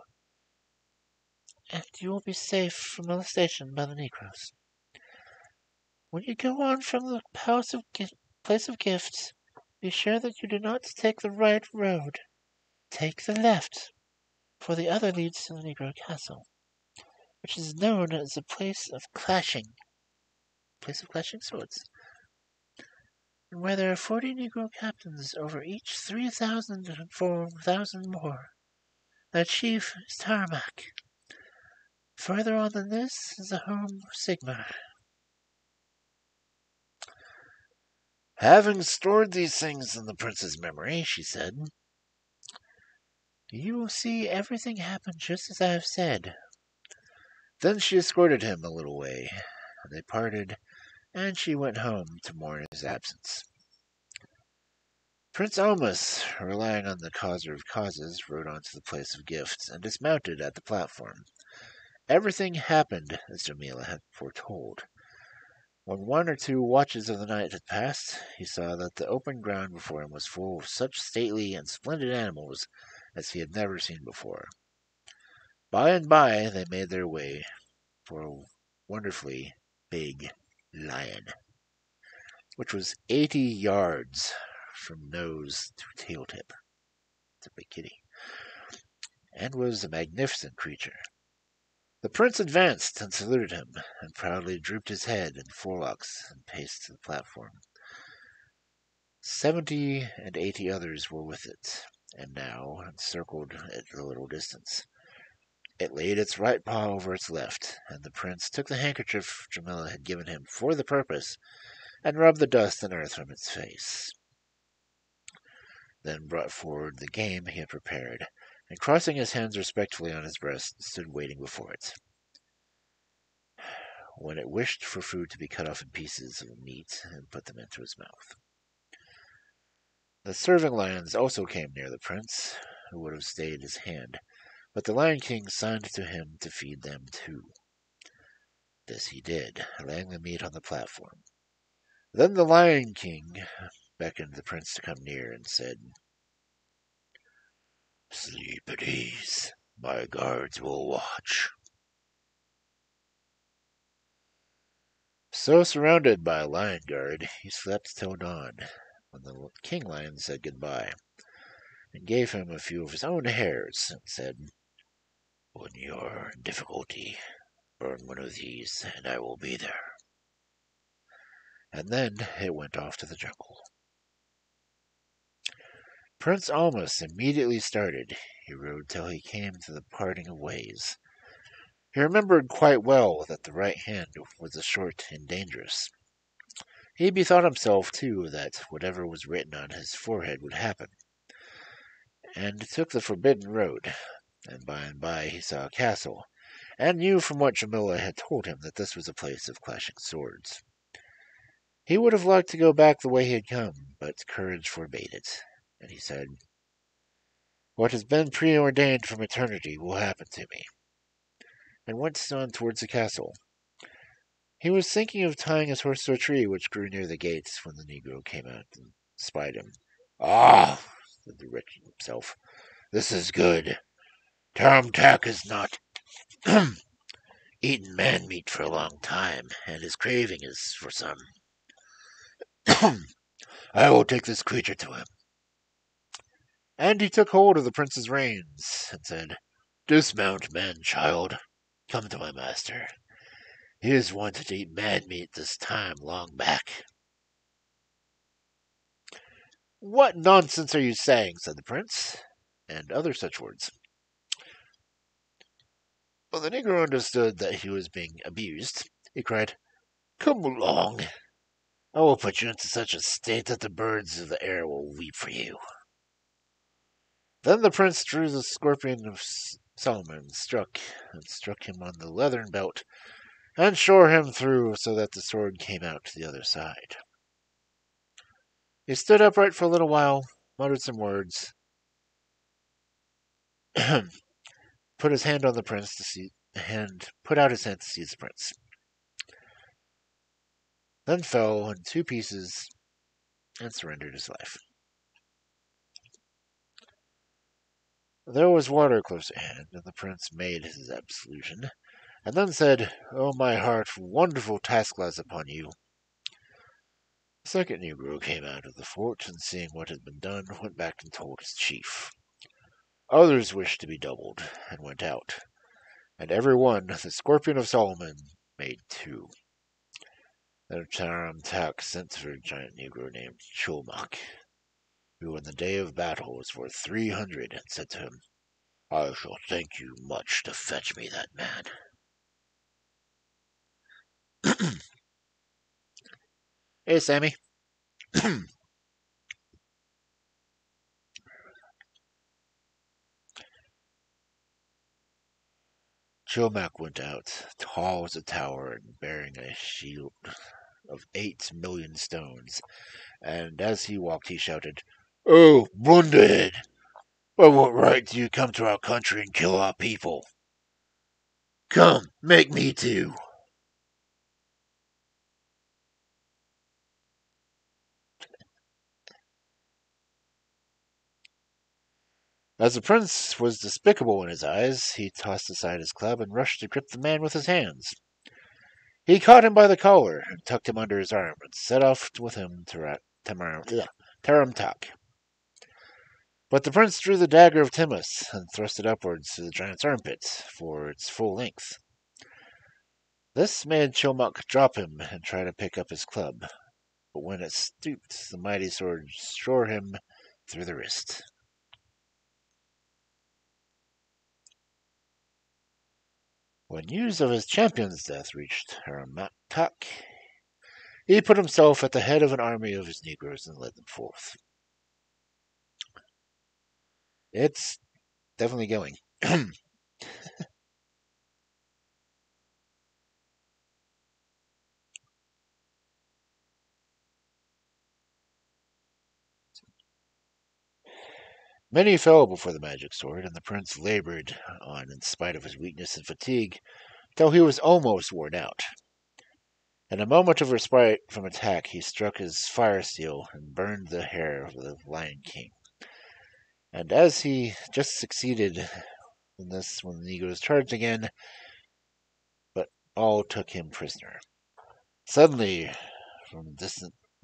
and you will be safe from molestation by the Negroes. When you go on from the place of gifts, be sure that you do not take the right road. Take the left, for the other leads to the Negro castle, which is known as a place of clashing swords, and where there are 40 Negro captains over each 3,000 and 4,000 more. Their chief is Tarmac. Further on than this is the home of Sigmar. Having stored these things in the prince's memory, she said, You will see everything happen just as I have said. Then she escorted him a little way, and they parted, and she went home to mourn his absence. Prince Almus, relying on the causer of causes, rode on to the place of gifts and dismounted at the platform. Everything happened as Jamila had foretold. When one or two watches of the night had passed, he saw that the open ground before him was full of such stately and splendid animals as he had never seen before. By and by they made their way for a wonderfully big lion, which was 80 yards from nose to tail tip. It's a big kitty, and was a magnificent creature. The prince advanced and saluted him, and proudly drooped his head and forelocks and paced to the platform. 70 and 80 others were with it, and now encircled at a little distance. It laid its right paw over its left, and the prince took the handkerchief Jamila had given him for the purpose, and rubbed the dust and earth from its face. Then brought forward the game he had prepared, and crossing his hands respectfully on his breast, stood waiting before it. When it wished for food to be cut off in pieces of meat and put them into his mouth. The serving lions also came near the prince, who would have stayed his hand, but the Lion King signed to him to feed them too. This he did, laying the meat on the platform. Then the Lion King beckoned the prince to come near and said, "Sleep at ease. My guards will watch." So, surrounded by a lion guard, he slept till dawn, when the king lion said goodbye, and gave him a few of his own hairs, and said, "When you're in difficulty, burn one of these, and I will be there." And then it went off to the jungle. Prince Almus immediately started. He rode till he came to the parting of ways. He remembered quite well that the right hand was short and dangerous. He bethought himself, too, that whatever was written on his forehead would happen, and took the forbidden road. And by he saw a castle, and knew from what Jamila had told him that this was a place of clashing swords. He would have liked to go back the way he had come, but courage forbade it, and he said, "What has been preordained from eternity will happen to me," and went on towards the castle. He was thinking of tying his horse to a tree which grew near the gates when the negro came out and spied him. "Ah," said the wretch himself, "this is good. Tom Tack has not eaten man meat for a long time, and his craving is for some. I will take this creature to him." And he took hold of the prince's reins, and said, "Dismount, man-child. Come to my master. He has wanted to eat man meat this time long back." "What nonsense are you saying?" said the prince, and other such words. When the negro understood that he was being abused, he cried, "Come along. I will put you into such a state that the birds of the air will weep for you." Then the prince drew the scorpion of Solomon and struck him on the leathern belt, and shore him through so that the sword came out to the other side. He stood upright for a little while, muttered some words, put his hand on the prince to see, and put out his hand to seize the prince. Then fell in two pieces and surrendered his life. There was water close at hand, and the prince made his absolution, and then said, "Oh, my heart, wonderful task lies upon you." The second negro came out of the fort, and seeing what had been done, went back and told his chief. Others wished to be doubled, and went out, and every one, the scorpion of Solomon, made two. Then Charam Tak sent for a giant negro named Chulmak, who in the day of battle was worth 300, and said to him, "I shall thank you much to fetch me that man." Hey, Sammy. Chilmack went out, tall as a tower and bearing a shield of 8,000,000 stones, and as he walked he shouted, Oh, blunderhead! By what right do you come to our country and kill our people? Come, make me too. As the prince was despicable in his eyes, he tossed aside his club and rushed to grip the man with his hands. He caught him by the collar and tucked him under his arm and set off with him to Taramtak. But the prince drew the dagger of Timus and thrust it upwards to the giant's armpit for its full length. This made Chilmok drop him and try to pick up his club, but when it stooped, the mighty sword shore him through the wrist. When news of his champion's death reached Haramatak, he put himself at the head of an army of his negroes and led them forth. It's definitely going. Many fell before the magic sword, and the prince labored on in spite of his weakness and fatigue, till he was almost worn out. In a moment of respite from attack, he struck his fire steel and burned the hair of the Lion King. And as he just succeeded in this when the Negroes charged again, but all took him prisoner. Suddenly,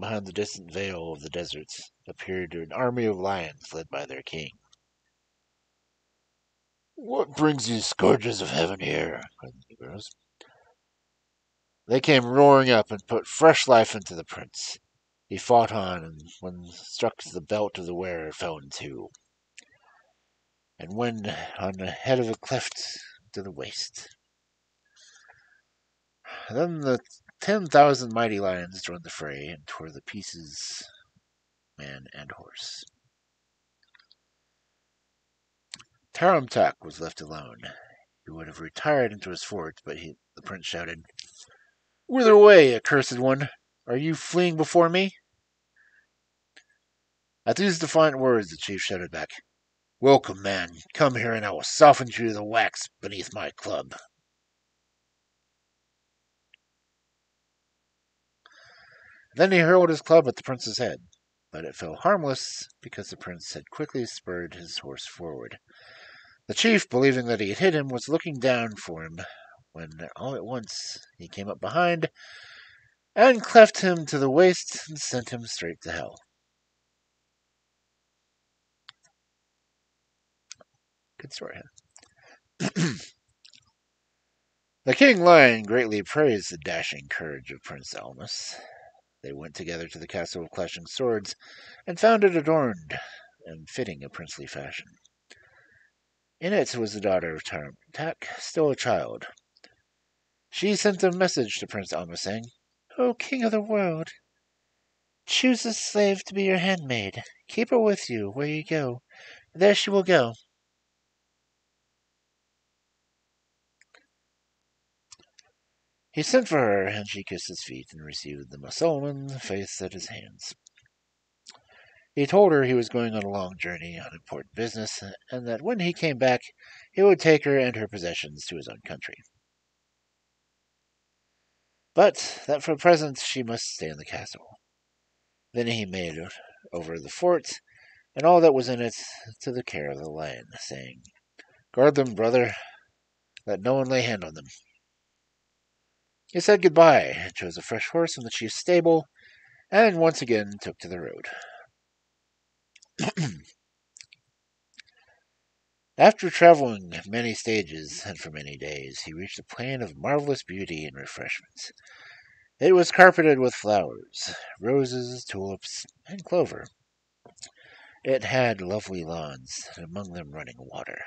behind the distant veil of the deserts, appeared an army of lions led by their king. "What brings these scourges of heaven here?" cried the Negroes. They came roaring up and put fresh life into the prince. He fought on, and when struck the belt of the wearer fell in two, and when on the head of a cleft to the waist. Then the 10,000 mighty lions joined the fray and tore to pieces man and horse. Taramtak was left alone. He would have retired into his fort, but the prince shouted, "Whither away, accursed one? Are you fleeing before me?" At these defiant words, the chief shouted back, "Welcome, man. Come here, and I will soften you to the wax beneath my club." Then he hurled his club at the prince's head, but it fell harmless because the prince had quickly spurred his horse forward. The chief, believing that he had hit him, was looking down for him when all at once he came up behind and cleft him to the waist and sent him straight to hell. Good story, huh? The king lion greatly praised the dashing courage of Prince Almus. They went together to the castle of clashing swords and found it adorned and fitting a princely fashion. In it was the daughter of Taramtak, still a child. She sent a message to Prince Almus, saying, "O king of the world, choose a slave to be your handmaid. Keep her with you where you go. There she will go." He sent for her, and she kissed his feet and received the Mussulman faith at his hands. He told her he was going on a long journey on important business, and that when he came back, he would take her and her possessions to his own country. But that for the present she must stay in the castle. Then he made over the fort and all that was in it to the care of the lion, saying, "Guard them, brother. Let no one lay hand on them." He said goodbye, chose a fresh horse from the chief's stable, and once again took to the road. After traveling many stages and for many days, he reached a plain of marvelous beauty and refreshment. It was carpeted with flowers, roses, tulips, and clover. It had lovely lawns, and among them running water.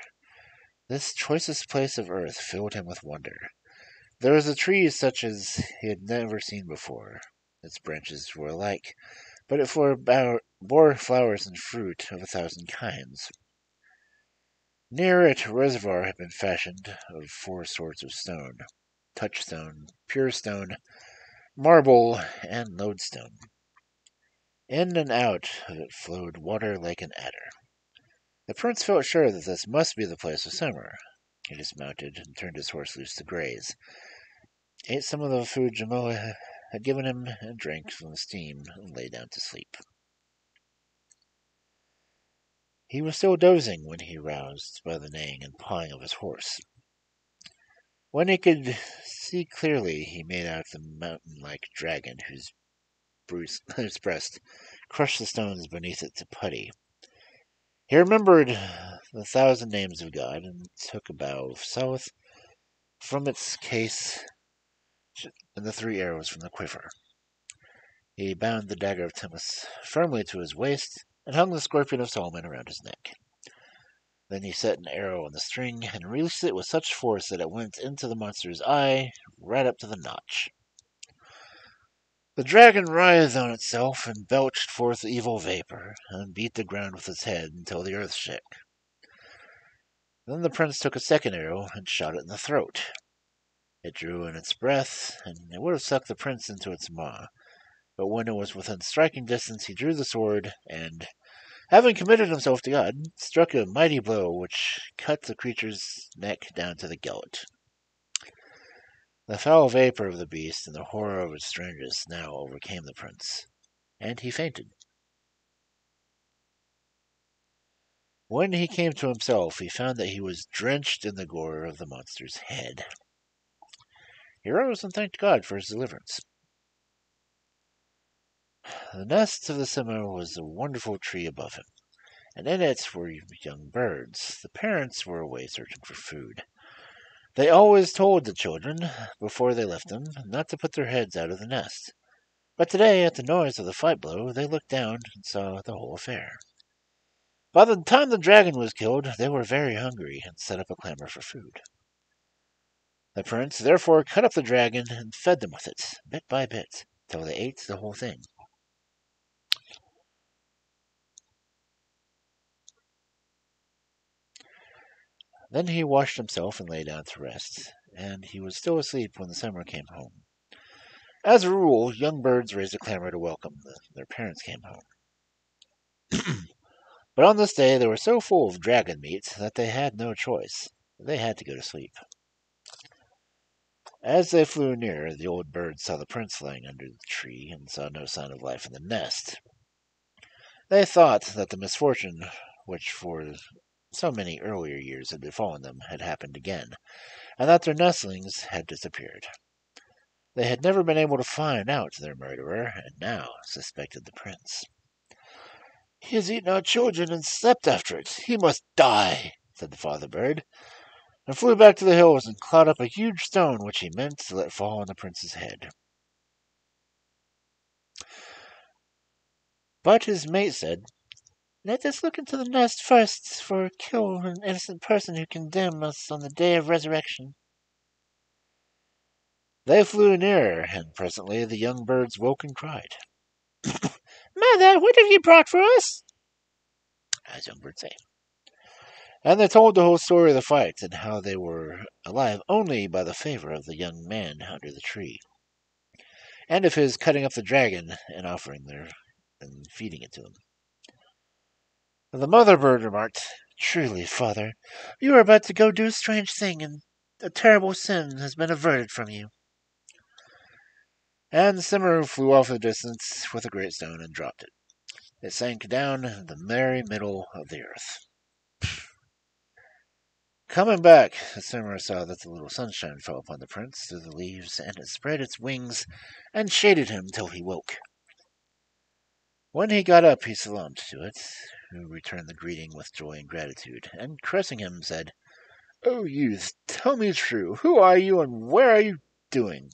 This choicest place of earth filled him with wonder. There was a tree such as he had never seen before. Its branches were alike, but it bore flowers and fruit of 1,000 kinds. Near it a reservoir had been fashioned of 4 sorts of stone: touchstone, pure stone, marble, and lodestone. In and out of it flowed water like an adder. The prince felt sure that this must be the place of summer. He dismounted and turned his horse loose to graze, ate some of the food Jamoa had given him, and drank from the stream, and lay down to sleep. He was still dozing when he roused by the neighing and pawing of his horse. When he could see clearly, he made out the mountain-like dragon whose breast crushed the stones beneath it to putty. He remembered the 1,000 names of God, and took a bow south from its case and the 3 arrows from the quiver. He bound the dagger of Timus firmly to his waist, and hung the scorpion of Solomon around his neck. Then he set an arrow on the string, and released it with such force that it went into the monster's eye, right up to the notch. The dragon writhed on itself, and belched forth evil vapor, and beat the ground with its head until the earth shook. Then the prince took a second arrow, and shot it in the throat. It drew in its breath, and it would have sucked the prince into its maw. But when it was within striking distance, he drew the sword, and, having committed himself to God, struck a mighty blow which cut the creature's neck down to the gullet. The foul vapor of the beast and the horror of its strangeness now overcame the prince, and he fainted. When he came to himself, he found that he was drenched in the gore of the monster's head. He rose and thanked God for his deliverance. The nest of the simmer was a wonderful tree above him, and in it were young birds. The parents were away searching for food. They always told the children, before they left them, not to put their heads out of the nest. But today, at the noise of the fight below, they looked down and saw the whole affair. By the time the dragon was killed, they were very hungry, and set up a clamor for food. The prince therefore cut up the dragon, and fed them with it, bit by bit, till they ate the whole thing. Then he washed himself and lay down to rest, and he was still asleep when the summer came home. As a rule, young birds raised a clamor to welcome their parents came home. But on this day they were so full of dragon meat that they had no choice. They had to go to sleep. As they flew near, the old birds saw the prince lying under the tree, and saw no sign of life in the nest. They thought that the misfortune which for so many earlier years had befallen them had happened again, and that their nestlings had disappeared. They had never been able to find out their murderer, and now suspected the prince. "He has eaten our children and slept after it. He must die," said the father bird, and flew back to the hills and clawed up a huge stone which he meant to let fall on the prince's head. But his mate said, "Let us look into the nest first, for kill an innocent person who condemn us on the day of resurrection." They flew nearer, and presently the young birds woke and cried, "Mother, what have you brought for us?" As young birds say. And they told the whole story of the fight, and how they were alive only by the favor of the young man under the tree, and of his cutting up the dragon and offering and feeding it to them. The mother bird remarked, "Truly, father, you are about to go do a strange thing, and a terrible sin has been averted from you." And Simmer flew off a distance with a great stone and dropped it. It sank down in the very middle of the earth. Coming back, Simmer saw that the little sunshine fell upon the prince through the leaves, and it spread its wings and shaded him till he woke. When he got up, he salaamed to it, who returned the greeting with joy and gratitude, and caressing him, said, "O youth, tell me true, who are you, and where are you doing?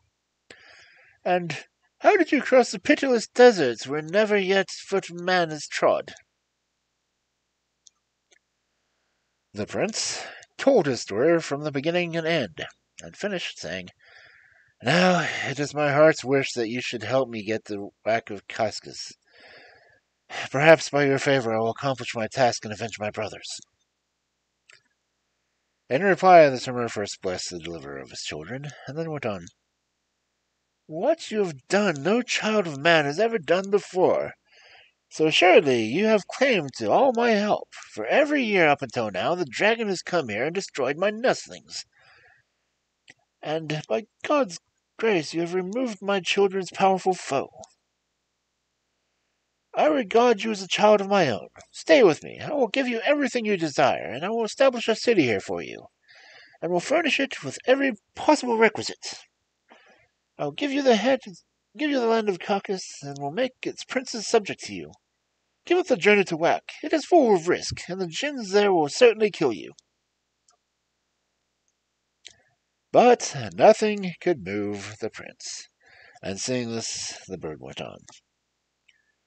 And how did you cross the pitiless deserts where never yet foot of man has trod?" The prince told his story from the beginning and end, and finished, saying, "Now it is my heart's wish that you should help me get the whack of Cascas. Perhaps by your favor I will accomplish my task and avenge my brothers." In reply, the Simmer first blessed the deliverer of his children, and then went on, "What you have done no child of man has ever done before. So surely you have claim to all my help, for every year up until now the dragon has come here and destroyed my nestlings. And by God's grace you have removed my children's powerful foe. I regard you as a child of my own. Stay with me. I will give you everything you desire, and I will establish a city here for you, and will furnish it with every possible requisite. I will give you the land of Caucasus, and will make its princes subject to you. Give up the journey to Whack. It is full of risk, and the jinns there will certainly kill you. But nothing could move the prince, and seeing this, the bird went on.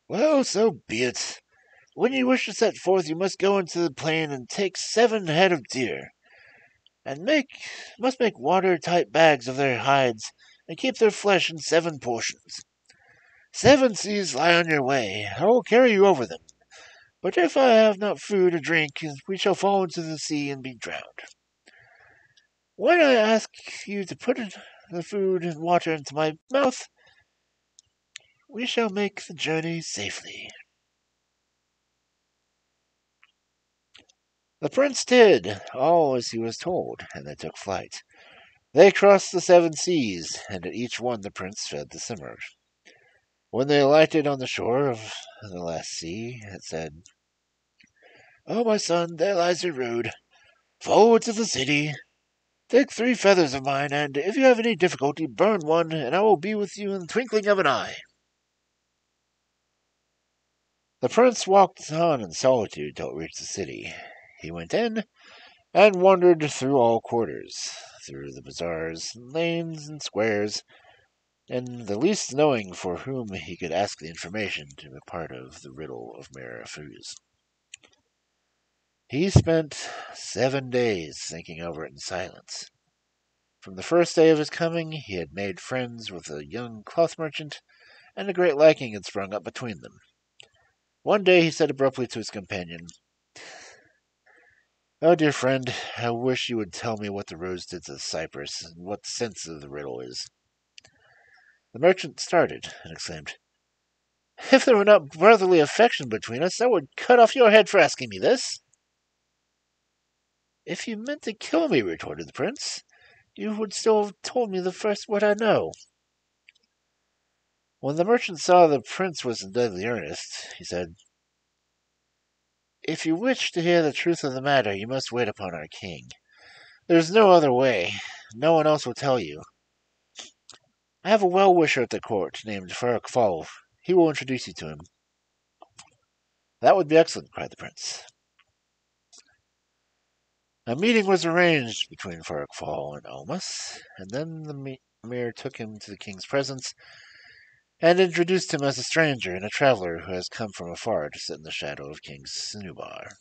Well, so be it. When you wish to set forth, you must go into the plain and take 7 head of deer, and must make watertight bags of their hides, and keep their flesh in 7 portions. 7 seas lie on your way. I will carry you over them. But if I have not food or drink, we shall fall into the sea and be drowned. When I ask you to put the food and water into my mouth, we shall make the journey safely. The prince did all as he was told, and they took flight. They crossed the 7 seas, and at each one the prince fed the simmer. When they alighted on the shore of the last sea, it said, "Oh, my son, there lies your road. Forward to the city. Take 3 feathers of mine, and if you have any difficulty, burn one, and I will be with you in the twinkling of an eye." The prince walked on in solitude till it reached the city. He went in, and wandered through all quarters, through the bazaars, lanes, and squares, and the least knowing for whom he could ask the information to be part of the riddle of Mirafuz. He spent 7 days thinking over it in silence. From the first day of his coming, he had made friends with a young cloth merchant, and a great liking had sprung up between them. One day he said abruptly to his companion, "Oh, dear friend, I wish you would tell me what the rose did to the cypress, and what the sense of the riddle is." The merchant started, and exclaimed, "If there were not brotherly affection between us, I would cut off your head for asking me this." "If you meant to kill me," retorted the prince, "you would still have told me the first what I know." When the merchant saw the prince was in deadly earnest, he said, "If you wish to hear the truth of the matter, you must wait upon our king. There is no other way. No one else will tell you. I have a well-wisher at the court named Farquhar. He will introduce you to him." "That would be excellent," cried the prince. A meeting was arranged between Farquhar and Almas, and then the emir took him to the king's presence, and introduced him as a stranger and a traveler who has come from afar to sit in the shadow of King Sinubar.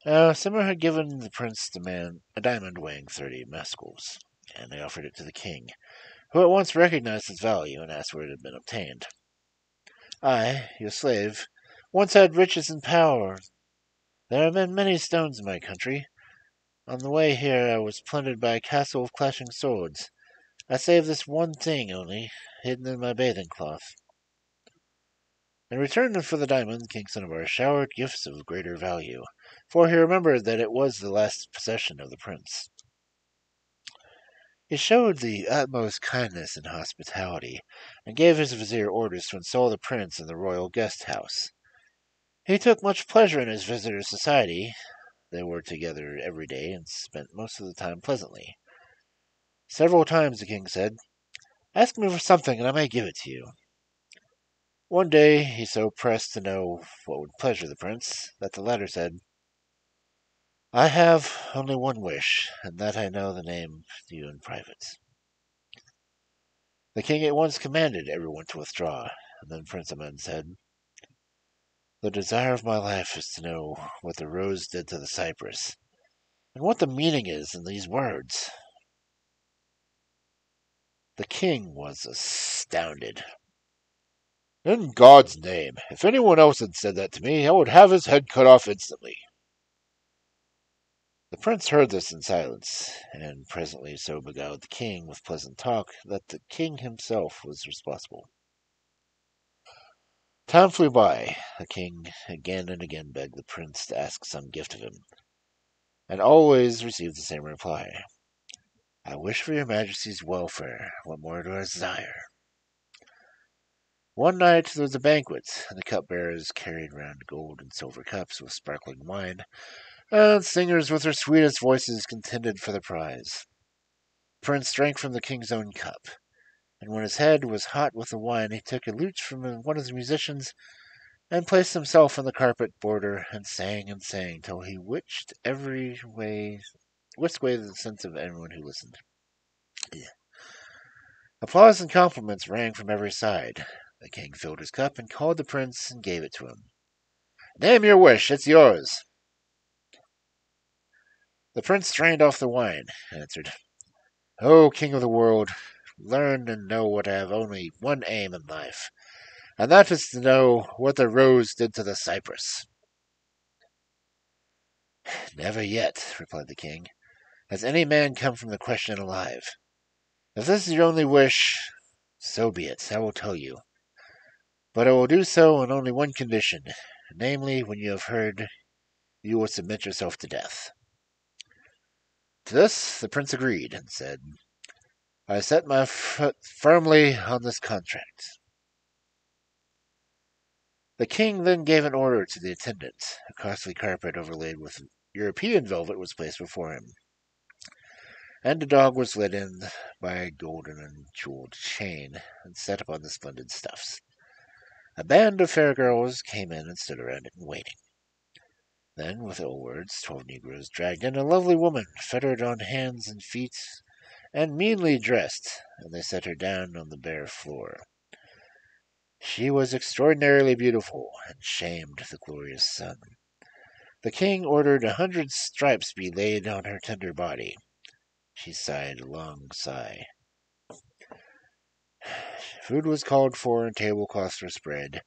Simmer had given the prince a diamond weighing 30 mescals, and they offered it to the king, who at once recognized its value and asked where it had been obtained. "I, your slave, once had riches and power. There have been many stones in my country. On the way here I was plundered by a castle of clashing swords. I saved this one thing only, hidden in my bathing cloth." In return for the diamond, King Cinnabar showered gifts of greater value, for he remembered that it was the last possession of the prince. He showed the utmost kindness and hospitality, and gave his vizier orders to install the prince in the royal guest house. He took much pleasure in his visitor's society. They were together every day, and spent most of the time pleasantly. Several times the king said, "Ask me for something, and I may give it to you." One day he so pressed to know what would pleasure the prince, that the latter said, "I have only one wish, and that I know the name to you in private." The king at once commanded everyone to withdraw, and then Prince Amen said, "The desire of my life is to know what the rose did to the cypress, and what the meaning is in these words." The king was astounded. "In God's name, if anyone else had said that to me, I would have his head cut off instantly." The prince heard this in silence, and presently so beguiled the king with pleasant talk that the king himself was responsible. Time flew by. The king again and again begged the prince to ask some gift of him, and always received the same reply. I wish for your majesty's welfare. What more do I desire? One night there was a banquet, and the cupbearers carried round gold and silver cups with sparkling wine, and singers with their sweetest voices contended for the prize. The prince drank from the king's own cup, and when his head was hot with the wine, he took a lute from one of the musicians and placed himself on the carpet border and sang till he whisked away the sense of anyone who listened. Yeah. Applause and compliments rang from every side. The king filled his cup and called the prince and gave it to him. Name your wish, it's yours. The prince drained off the wine and answered, O king of the world, learn and know what I have only one aim in life, and that is to know what the rose did to the cypress. Never yet, replied the king, has any man come from the question alive. If this is your only wish, so be it, I will tell you. But I will do so on only one condition, namely, when you have heard, you will submit yourself to death. To this the prince agreed, and said, I set my foot firmly on this contract. The king then gave an order to the attendant. A costly carpet overlaid with European velvet was placed before him, and a dog was led in by a golden and jeweled chain, and set upon the splendid stuffs. A band of fair girls came in and stood around it, waiting. Then, with ill words, 12 negroes dragged in a lovely woman, fettered on hands and feet, and meanly dressed, and they set her down on the bare floor. She was extraordinarily beautiful, and shamed the glorious sun. The king ordered 100 stripes be laid on her tender body. She sighed a long sigh. Food was called for, and tablecloths were spread.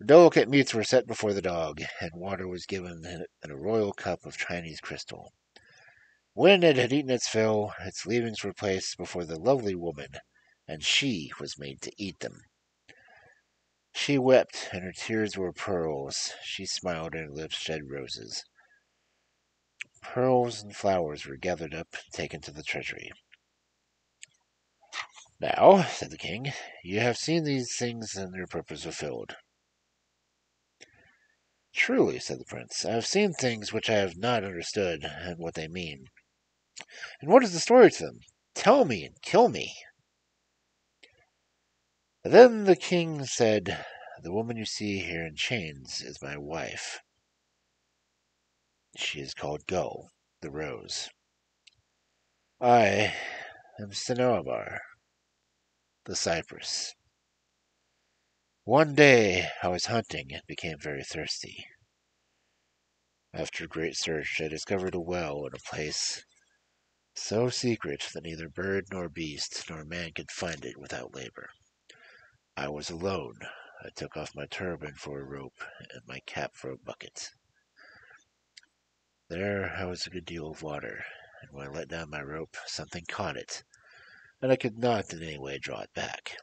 Delicate meats were set before the dog, and water was given in a royal cup of Chinese crystal. When it had eaten its fill, its leavings were placed before the lovely woman, and she was made to eat them. She wept, and her tears were pearls. She smiled, and her lips shed roses. Pearls and flowers were gathered up and taken to the treasury. Now, said the king, you have seen these things and their purpose fulfilled. Truly, said the prince, I have seen things which I have not understood and what they mean. And what is the story to them? Tell me and kill me. Then the king said, the woman you see here in chains is my wife. She is called Go, the Rose. I am Cinnabar, the Cypress. One day I was hunting and became very thirsty. After great search, I discovered a well in a place so secret that neither bird nor beast nor man could find it without labor. I was alone. I took off my turban for a rope and my cap for a bucket. There was a good deal of water, and when I let down my rope, something caught it, and I could not in any way draw it back.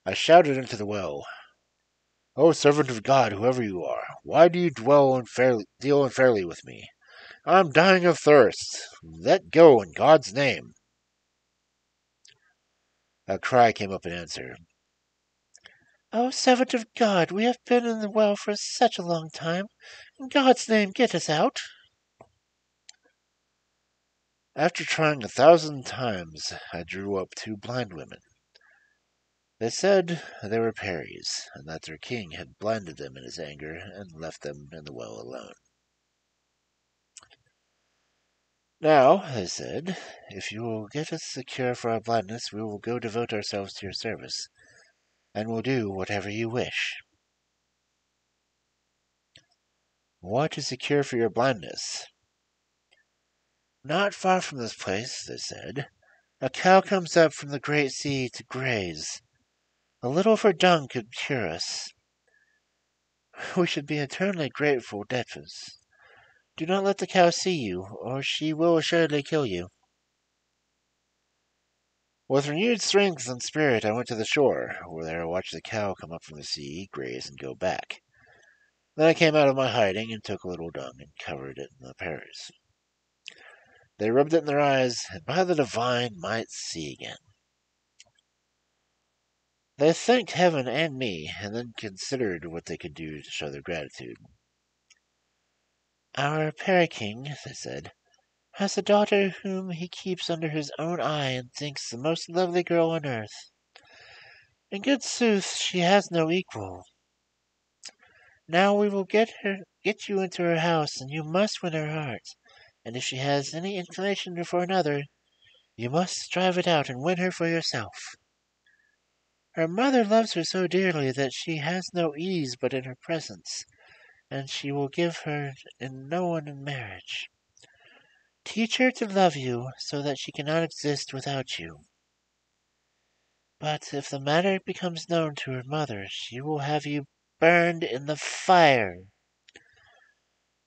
I shouted into the well, O servant of God, whoever you are, why do you deal unfairly with me? I am dying of thirst. Let go in God's name. A cry came up in answer. O servant of God, we have been in the well for such a long time. In God's name, get us out. After trying 1,000 times, I drew up 2 blind women. They said they were Peris, and that their king had blinded them in his anger and left them in the well alone. Now, they said, if you will get us the cure for our blindness, we will go devote ourselves to your service, and will do whatever you wish. What is the cure for your blindness? Not far from this place, they said, a cow comes up from the great sea to graze. A little of her dung could cure us. We should be eternally grateful debtors. Do not let the cow see you, or she will assuredly kill you. With renewed strength and spirit, I went to the shore, where I watched the cow come up from the sea, graze, and go back. Then I came out of my hiding and took a little dung and covered it in the pears. They rubbed it in their eyes, and by the divine might see again. They thanked heaven and me, and then considered what they could do to show their gratitude. Our Para-King, they said, has a daughter whom he keeps under his own eye and thinks the most lovely girl on earth. In good sooth, she has no equal. Now we will get you into her house, and you must win her heart. And if she has any inclination for another, you must drive it out and win her for yourself. Her mother loves her so dearly that she has no ease but in her presence, and she will give her in no one in marriage. Teach her to love you so that she cannot exist without you. But if the matter becomes known to her mother, she will have you burned in the fire.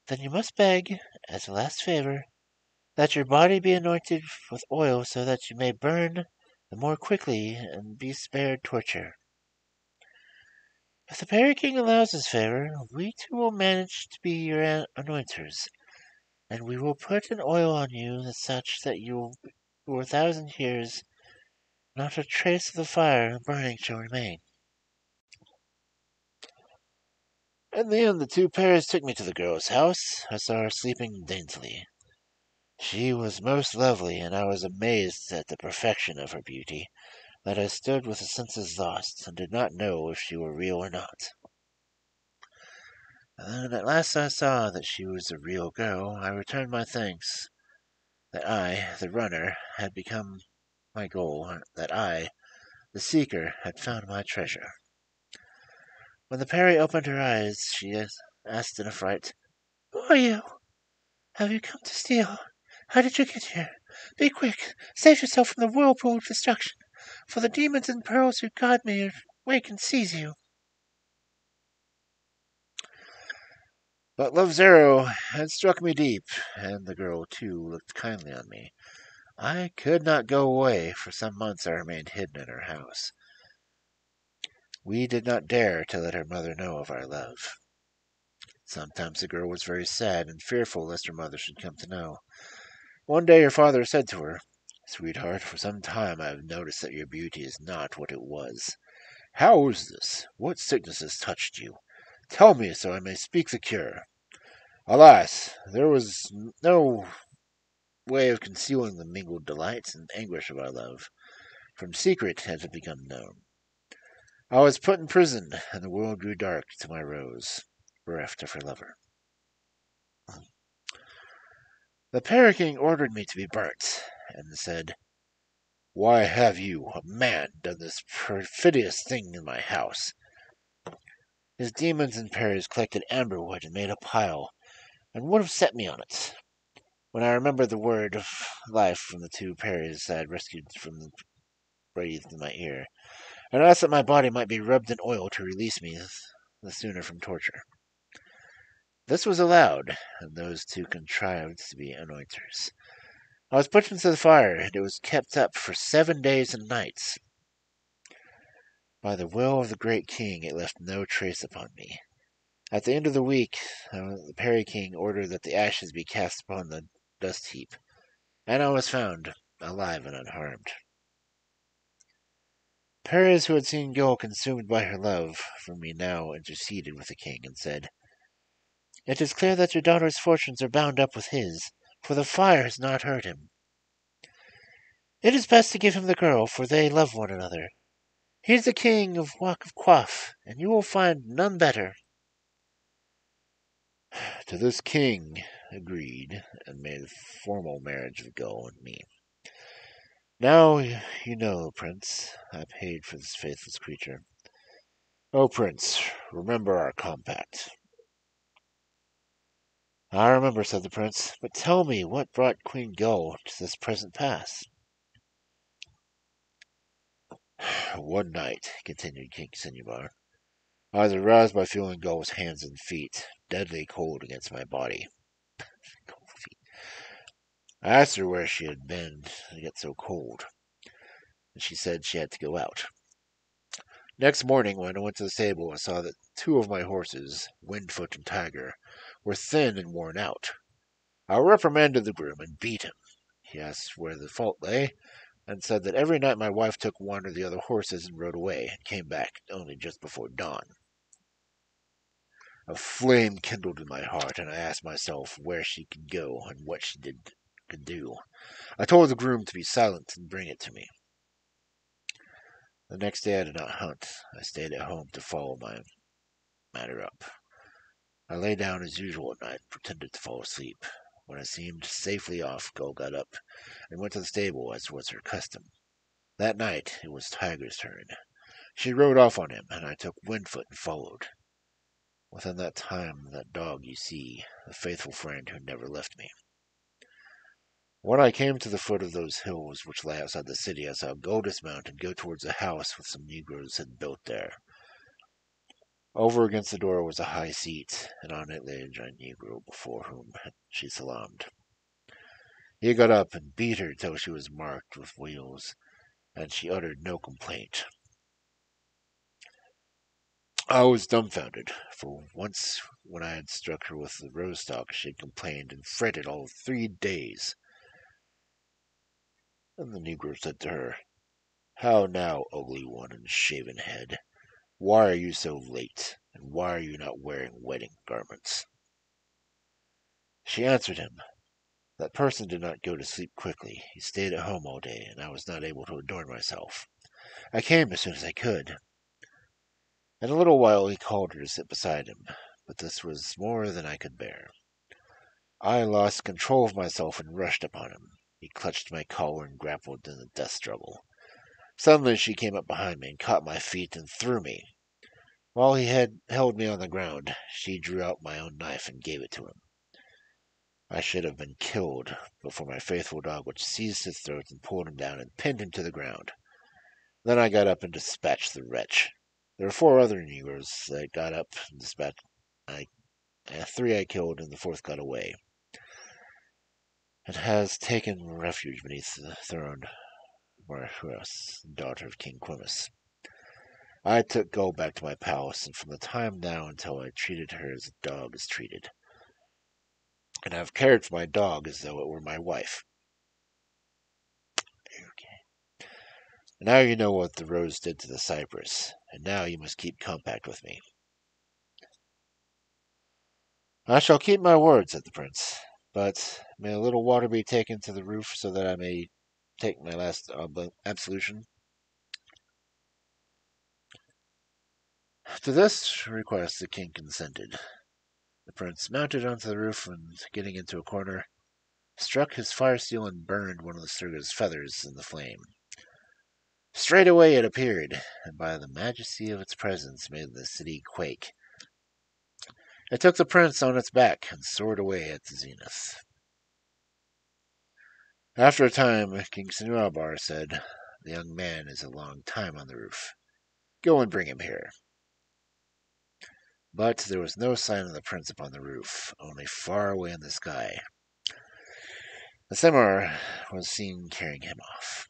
Then you must beg, as a last favor, that your body be anointed with oil so that you may burn the more quickly and be spared torture. If the Fairy King allows this favor, we two will manage to be your anointers, and we will put an oil on you such that you, for 1,000 years, not a trace of the fire burning shall remain. In the end, the two pairs took me to the girl's house. I saw her sleeping daintily. She was most lovely, and I was amazed at the perfection of her beauty, that I stood with the senses lost, and did not know if she were real or not. And at last I saw that she was a real girl. I returned my thanks, that I, the runner, had become my goal, that I, the seeker, had found my treasure. When the Peri opened her eyes, she asked in a fright, "Who are you? Have you come to steal? How did you get here? Be quick! Save yourself from the whirlpool of destruction, for the demons and pearls who guard me wake and seize you." But love's arrow had struck me deep, and the girl, too, looked kindly on me. I could not go away. For some months I remained hidden in her house. We did not dare to let her mother know of our love. Sometimes the girl was very sad and fearful lest her mother should come to know. One day her father said to her, "Sweetheart, for some time I have noticed that your beauty is not what it was. How is this? What sickness has touched you? Tell me, so I may speak the cure." Alas, there was no way of concealing the mingled delight and anguish of our love. From secret had it become known. I was put in prison, and the world grew dark to my rose, bereft of her lover. The Para-King ordered me to be burnt, and said, "Why have you, a man, done this perfidious thing in my house?" His demons and pears collected amber wood and made a pile, and would have set me on it. When I remembered the word of life from the two pears I had rescued from the breathed in my ear, and asked that my body might be rubbed in oil to release me the sooner from torture. This was allowed, and those two contrived to be anointers. I was put into the fire, and it was kept up for 7 days and nights. By the will of the great king, it left no trace upon me. At the end of the week, the Peri King ordered that the ashes be cast upon the dust heap, and I was found alive and unharmed. Paris, who had seen Gil consumed by her love for me, now interceded with the king and said, "It is clear that your daughter's fortunes are bound up with his, for the fire has not hurt him. It is best to give him the girl, for they love one another. He is the king of Wak of Quaff, and you will find none better." To this king agreed, and made a formal marriage of Gull and me. Now you know, Prince, I paid for this faithless creature. Oh, Prince, remember our compact. "I remember," said the prince, "but tell me what brought Queen Gull to this present pass." "One night," continued King Sinubar, "I was aroused by feeling Gull's hands and feet, deadly cold against my body. Cold feet. I asked her where she had been to get so cold. and she said she had to go out. Next morning, when I went to the stable, I saw that two of my horses, Windfoot and Tiger, were thin and worn out. I reprimanded the groom and beat him. He asked where the fault lay, and said that every night my wife took one or the other horses and rode away, and came back only just before dawn. A flame kindled in my heart, and I asked myself where she could go and what could do. I told the groom to be silent and bring it to me. The next day I did not hunt. I stayed at home to follow my matter up. I lay down as usual at night, pretended to fall asleep. When I seemed safely off, Gull got up and went to the stable as was her custom. That night it was Tiger's turn. She rode off on him, and I took Windfoot and followed. Within that time, that dog you see, the faithful friend who never left me. When I came to the foot of those hills which lay outside the city, I saw Gull dismount and go towards a house which some Negroes had built there. Over against the door was a high seat, and on it lay a giant Negro before whom she salaamed. He got up and beat her till she was marked with wheals, and she uttered no complaint. I was dumbfounded, for once when I had struck her with the rose stalk, she had complained and fretted all 3 days. And the Negro said to her, "How now, ugly one and shaven head? Why are you so late, and why are you not wearing wedding garments?" She answered him, "That person did not go to sleep quickly. He stayed at home all day, and I was not able to adorn myself. I came as soon as I could." In a little while he called her to sit beside him, but this was more than I could bear. I lost control of myself and rushed upon him. He clutched my collar and grappled in a death struggle. Suddenly she came up behind me and caught my feet and threw me. While he had held me on the ground, she drew out my own knife and gave it to him. I should have been killed but for my faithful dog, which seized his throat and pulled him down and pinned him to the ground. Then I got up and dispatched the wretch. There were 4 other Negroes that got up and dispatched. 3 I killed, and the 4th got away. It has taken refuge beneath the throne of Marhuras, daughter of King Quimus. I took Gull back to my palace, and from the time now until I treated her as a dog is treated. And I have cared for my dog as though it were my wife. Okay. Now you know what the rose did to the cypress, and now you must keep compact with me. "I shall keep my word," said the prince, "but may a little water be taken to the roof so that I may take my last absolution?" To this request the king consented. The prince mounted onto the roof and, getting into a corner, struck his fire steel and burned one of the Sturga's feathers in the flame. Straightway it appeared, and by the majesty of its presence made the city quake. It took the prince on its back and soared away at the zenith. After a time, King Sinuabar said, "The young man is a long time on the roof. Go and bring him here." But there was no sign of the prince upon the roof, only far away in the sky. The Simar was seen carrying him off.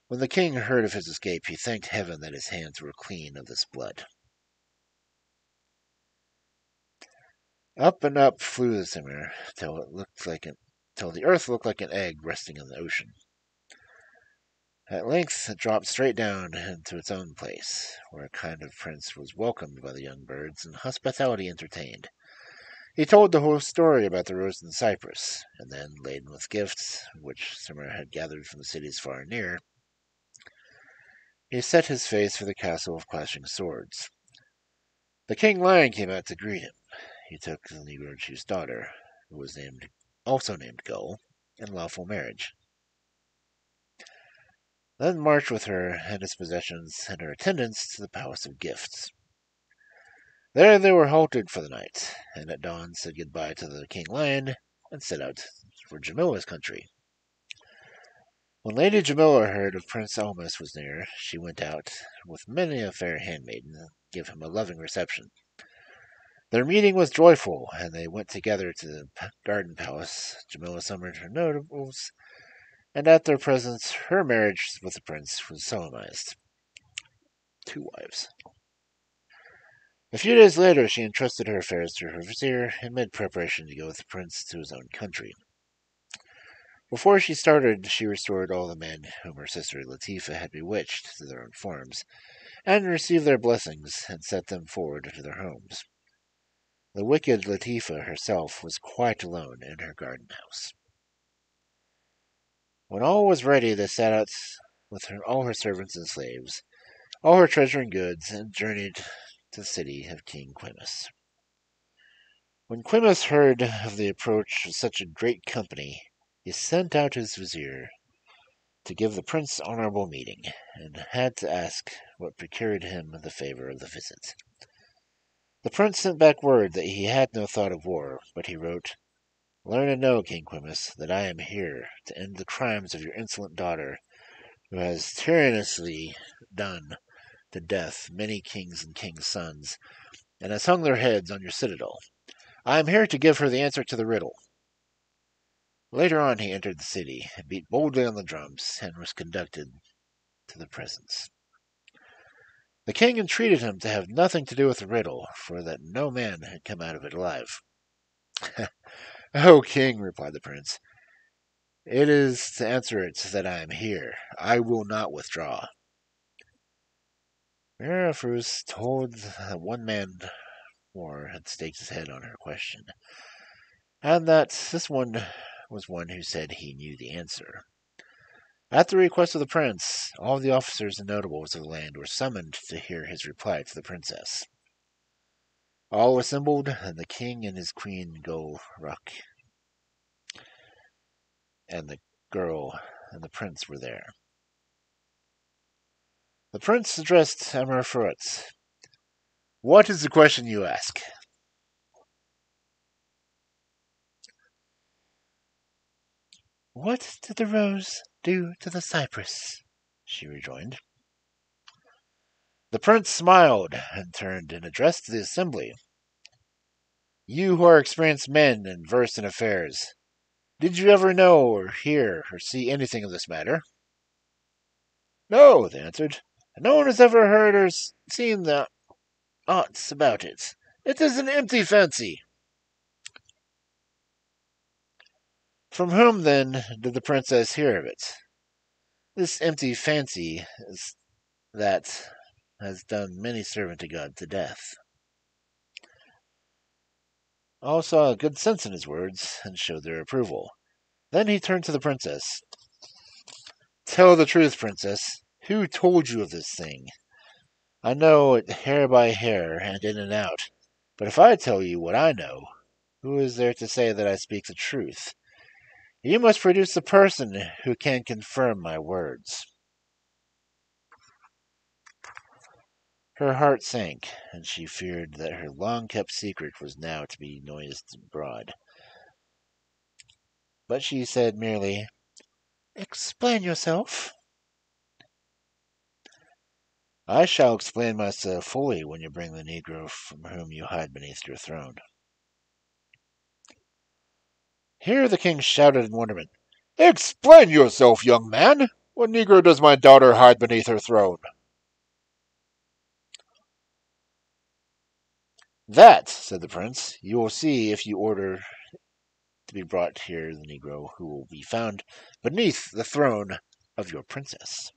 When the king heard of his escape, he thanked heaven that his hands were clean of this blood. Up and up flew the Simar till the earth looked like an egg resting in the ocean. At length it dropped straight down into its own place, where a kind of prince was welcomed by the young birds and hospitality entertained. He told the whole story about the rose and cypress, and then, laden with gifts, which Simar had gathered from the cities far and near, he set his face for the castle of clashing swords. The king lion came out to greet him. He took the Negro chief's daughter, who was also named Gull, in lawful marriage, then marched with her and his possessions and her attendants to the Palace of Gifts. There they were halted for the night, and at dawn said goodbye to the king lion and set out for Jamila's country. When Lady Jamila heard of Prince Almus was near, she went out with many a fair handmaiden to give him a loving reception. Their meeting was joyful, and they went together to the garden palace. Jamila summoned her notables and at their presence her marriage with the prince was solemnized. 2 wives. A few days later, she entrusted her affairs to her vizier and made preparation to go with the prince to his own country. Before she started, she restored all the men whom her sister Latifa had bewitched to their own forms, and received their blessings and sent them forward to their homes. The wicked Latifa herself was quite alone in her garden house. When all was ready, they set out with all her servants and slaves, all her treasure and goods, and journeyed to the city of King Quimus. When Quimus heard of the approach of such a great company, he sent out his vizier to give the prince honorable meeting, and had to ask what procured him the favor of the visit. The prince sent back word that he had no thought of war, but he wrote, "Learn and know, King Quimus, that I am here to end the crimes of your insolent daughter, who has tyrannously done to death many kings and kings' sons, and has hung their heads on your citadel. I am here to give her the answer to the riddle." Later on he entered the city, beat boldly on the drums, and was conducted to the presence. The king entreated him to have nothing to do with the riddle, for that no man had come out of it alive. "O king," replied the prince, "it is to answer it that I am here. I will not withdraw." Mirafruz told that one man more had staked his head on her question, and that this one was one who said he knew the answer. At the request of the prince, all the officers and notables of the land were summoned to hear his reply to the princess. All assembled, and the king and his queen Golruk and the girl and the prince were there. The prince addressed Amr Farutz. "What is the question you ask?" "What did the rose do to the cypress?" she rejoined. The prince smiled and turned and addressed the assembly. "You who are experienced men and versed in affairs, did you ever know or hear or see anything of this matter?" "No," they answered. "No one has ever heard or seen the aught about it. It is an empty fancy." "From whom, then, did the princess hear of it? This empty fancy is that has done many servant to God to death." All saw good sense in his words, and showed their approval. Then he turned to the princess. "Tell the truth, princess. Who told you of this thing? I know it hair by hair and in and out, but if I tell you what I know, who is there to say that I speak the truth? You must produce the person who can confirm my words." Her heart sank, and she feared that her long-kept secret was now to be noised abroad. But she said merely, "Explain yourself." "I shall explain myself fully when you bring the Negro from whom you hide beneath your throne." Here the king shouted in wonderment, "Explain yourself, young man! What Negro does my daughter hide beneath her throne?" "That," said the prince, "you will see if you order to be brought here the Negro who will be found beneath the throne of your princess."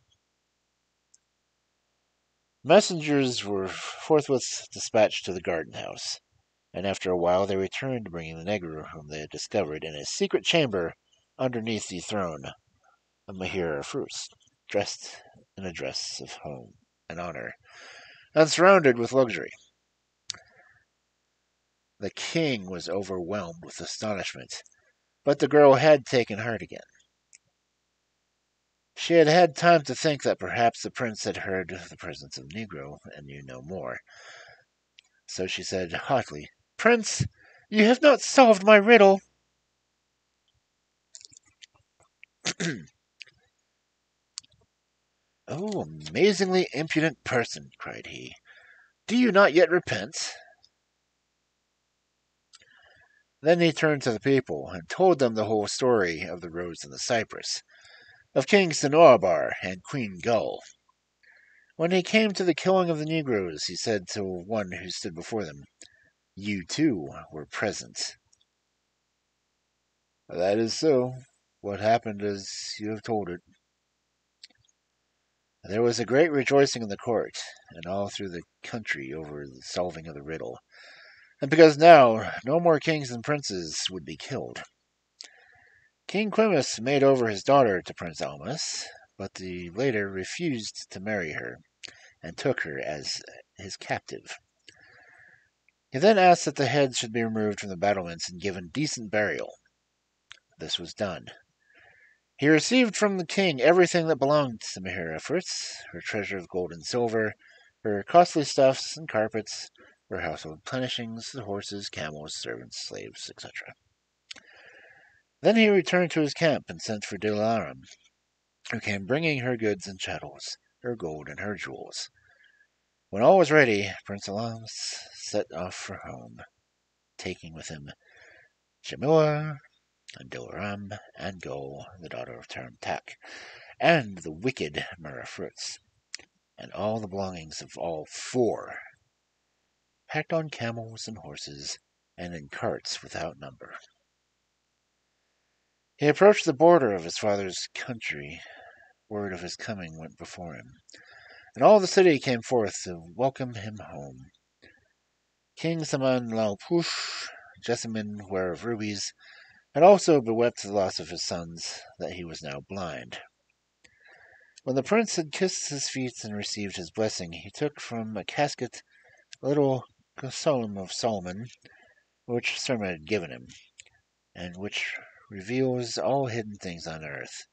Messengers were forthwith dispatched to the garden house, and after a while they returned bringing the Negro whom they had discovered in a secret chamber underneath the throne of Mahir Frus, dressed in a dress of home and honor, and surrounded with luxury. The king was overwhelmed with astonishment, but the girl had taken heart again. She had had time to think that perhaps the prince had heard of the presence of Negro and knew no more. So she said hotly, "Prince, you have not solved my riddle." "Oh, amazingly impudent person!" cried he. "Do you not yet repent?" Then he turned to the people and told them the whole story of the rose and the cypress. of King Sonorabar and Queen Gull. When he came to the killing of the Negroes, he said to one who stood before them, "You too were present." That is so. What happened as you have told it. There was a great rejoicing in the court and all through the country over the solving of the riddle, and because now no more kings and princes would be killed. King Quimus made over his daughter to Prince Almus, but the latter refused to marry her and took her as his captive. He then asked that the heads should be removed from the battlements and given decent burial. This was done. He received from the king everything that belonged to Mihira Fritz, her treasure of gold and silver, her costly stuffs and carpets, her household plenishings, the horses, camels, servants, slaves, etc. Then he returned to his camp and sent for Dilaram, who came bringing her goods and chattels, her gold and her jewels. When all was ready, Prince Alams set off for home, taking with him Jamila and Dilaram and Gul, the daughter of Taramtak, and the wicked Mirafritz, and all the belongings of all four, packed on camels and horses, and in carts without number. He approached the border of his father's country. Word of his coming went before him, and all the city came forth to welcome him home. King Saman Lalpush, Jessamine, wearer of rubies, had also bewept the loss of his sons, that he was now blind. When the prince had kissed his feet and received his blessing, he took from a casket a little Psalm of Solomon, which Serma had given him, and which reveals all hidden things on earth,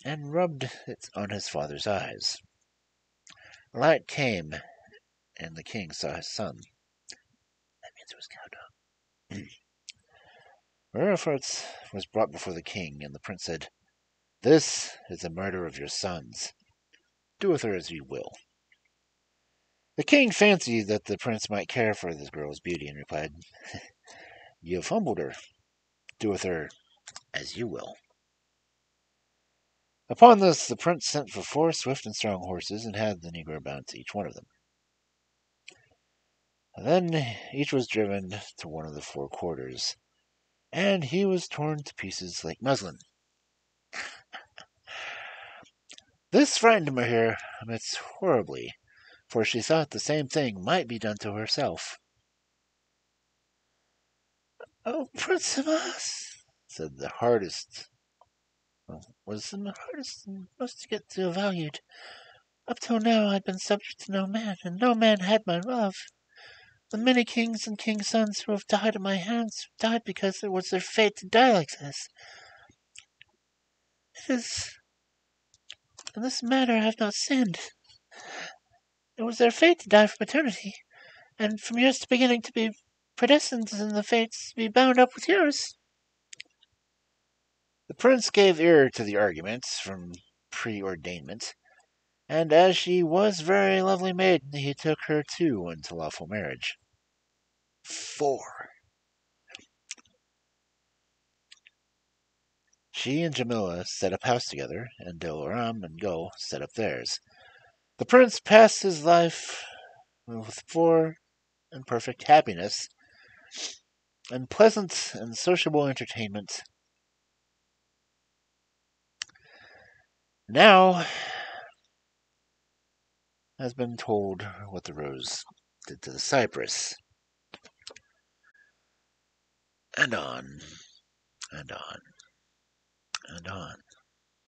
and rubbed it on his father's eyes. A light came, and the king saw his son. That means it was countdown. Merifert was brought before the king, and the prince said, "This is the murder of your sons. Do with her as you will." The king fancied that the prince might care for this girl's beauty, and replied, "You have humbled her. Do with her as you will." Upon this, the prince sent for 4 swift and strong horses, and had the negro bound to each one of them. Then each was driven to one of the 4 quarters, and he was torn to pieces like muslin. This frightened Mahir horribly, for she thought the same thing might be done to herself. "Oh, Prince Amas," said the hardest, was the hardest and most to get to valued. "Up till now I'd been subject to no man, and no man had my love. The many kings and kings' sons who have died at my hands died because it was their fate to die like this. It is in this matter I have not sinned. It was their fate to die from eternity, and from yours to beginning to be predestined in the fates to be bound up with yours." The prince gave ear to the arguments from preordainment, and as she was very lovely maiden, he took her too into lawful marriage. 4. She and Jamila set up house together, and Dilaram and Gul set up theirs. The prince passed his life with full and perfect happiness, and pleasant and sociable entertainment. Now has been told what the rose did to the cypress, and on, and on, and on.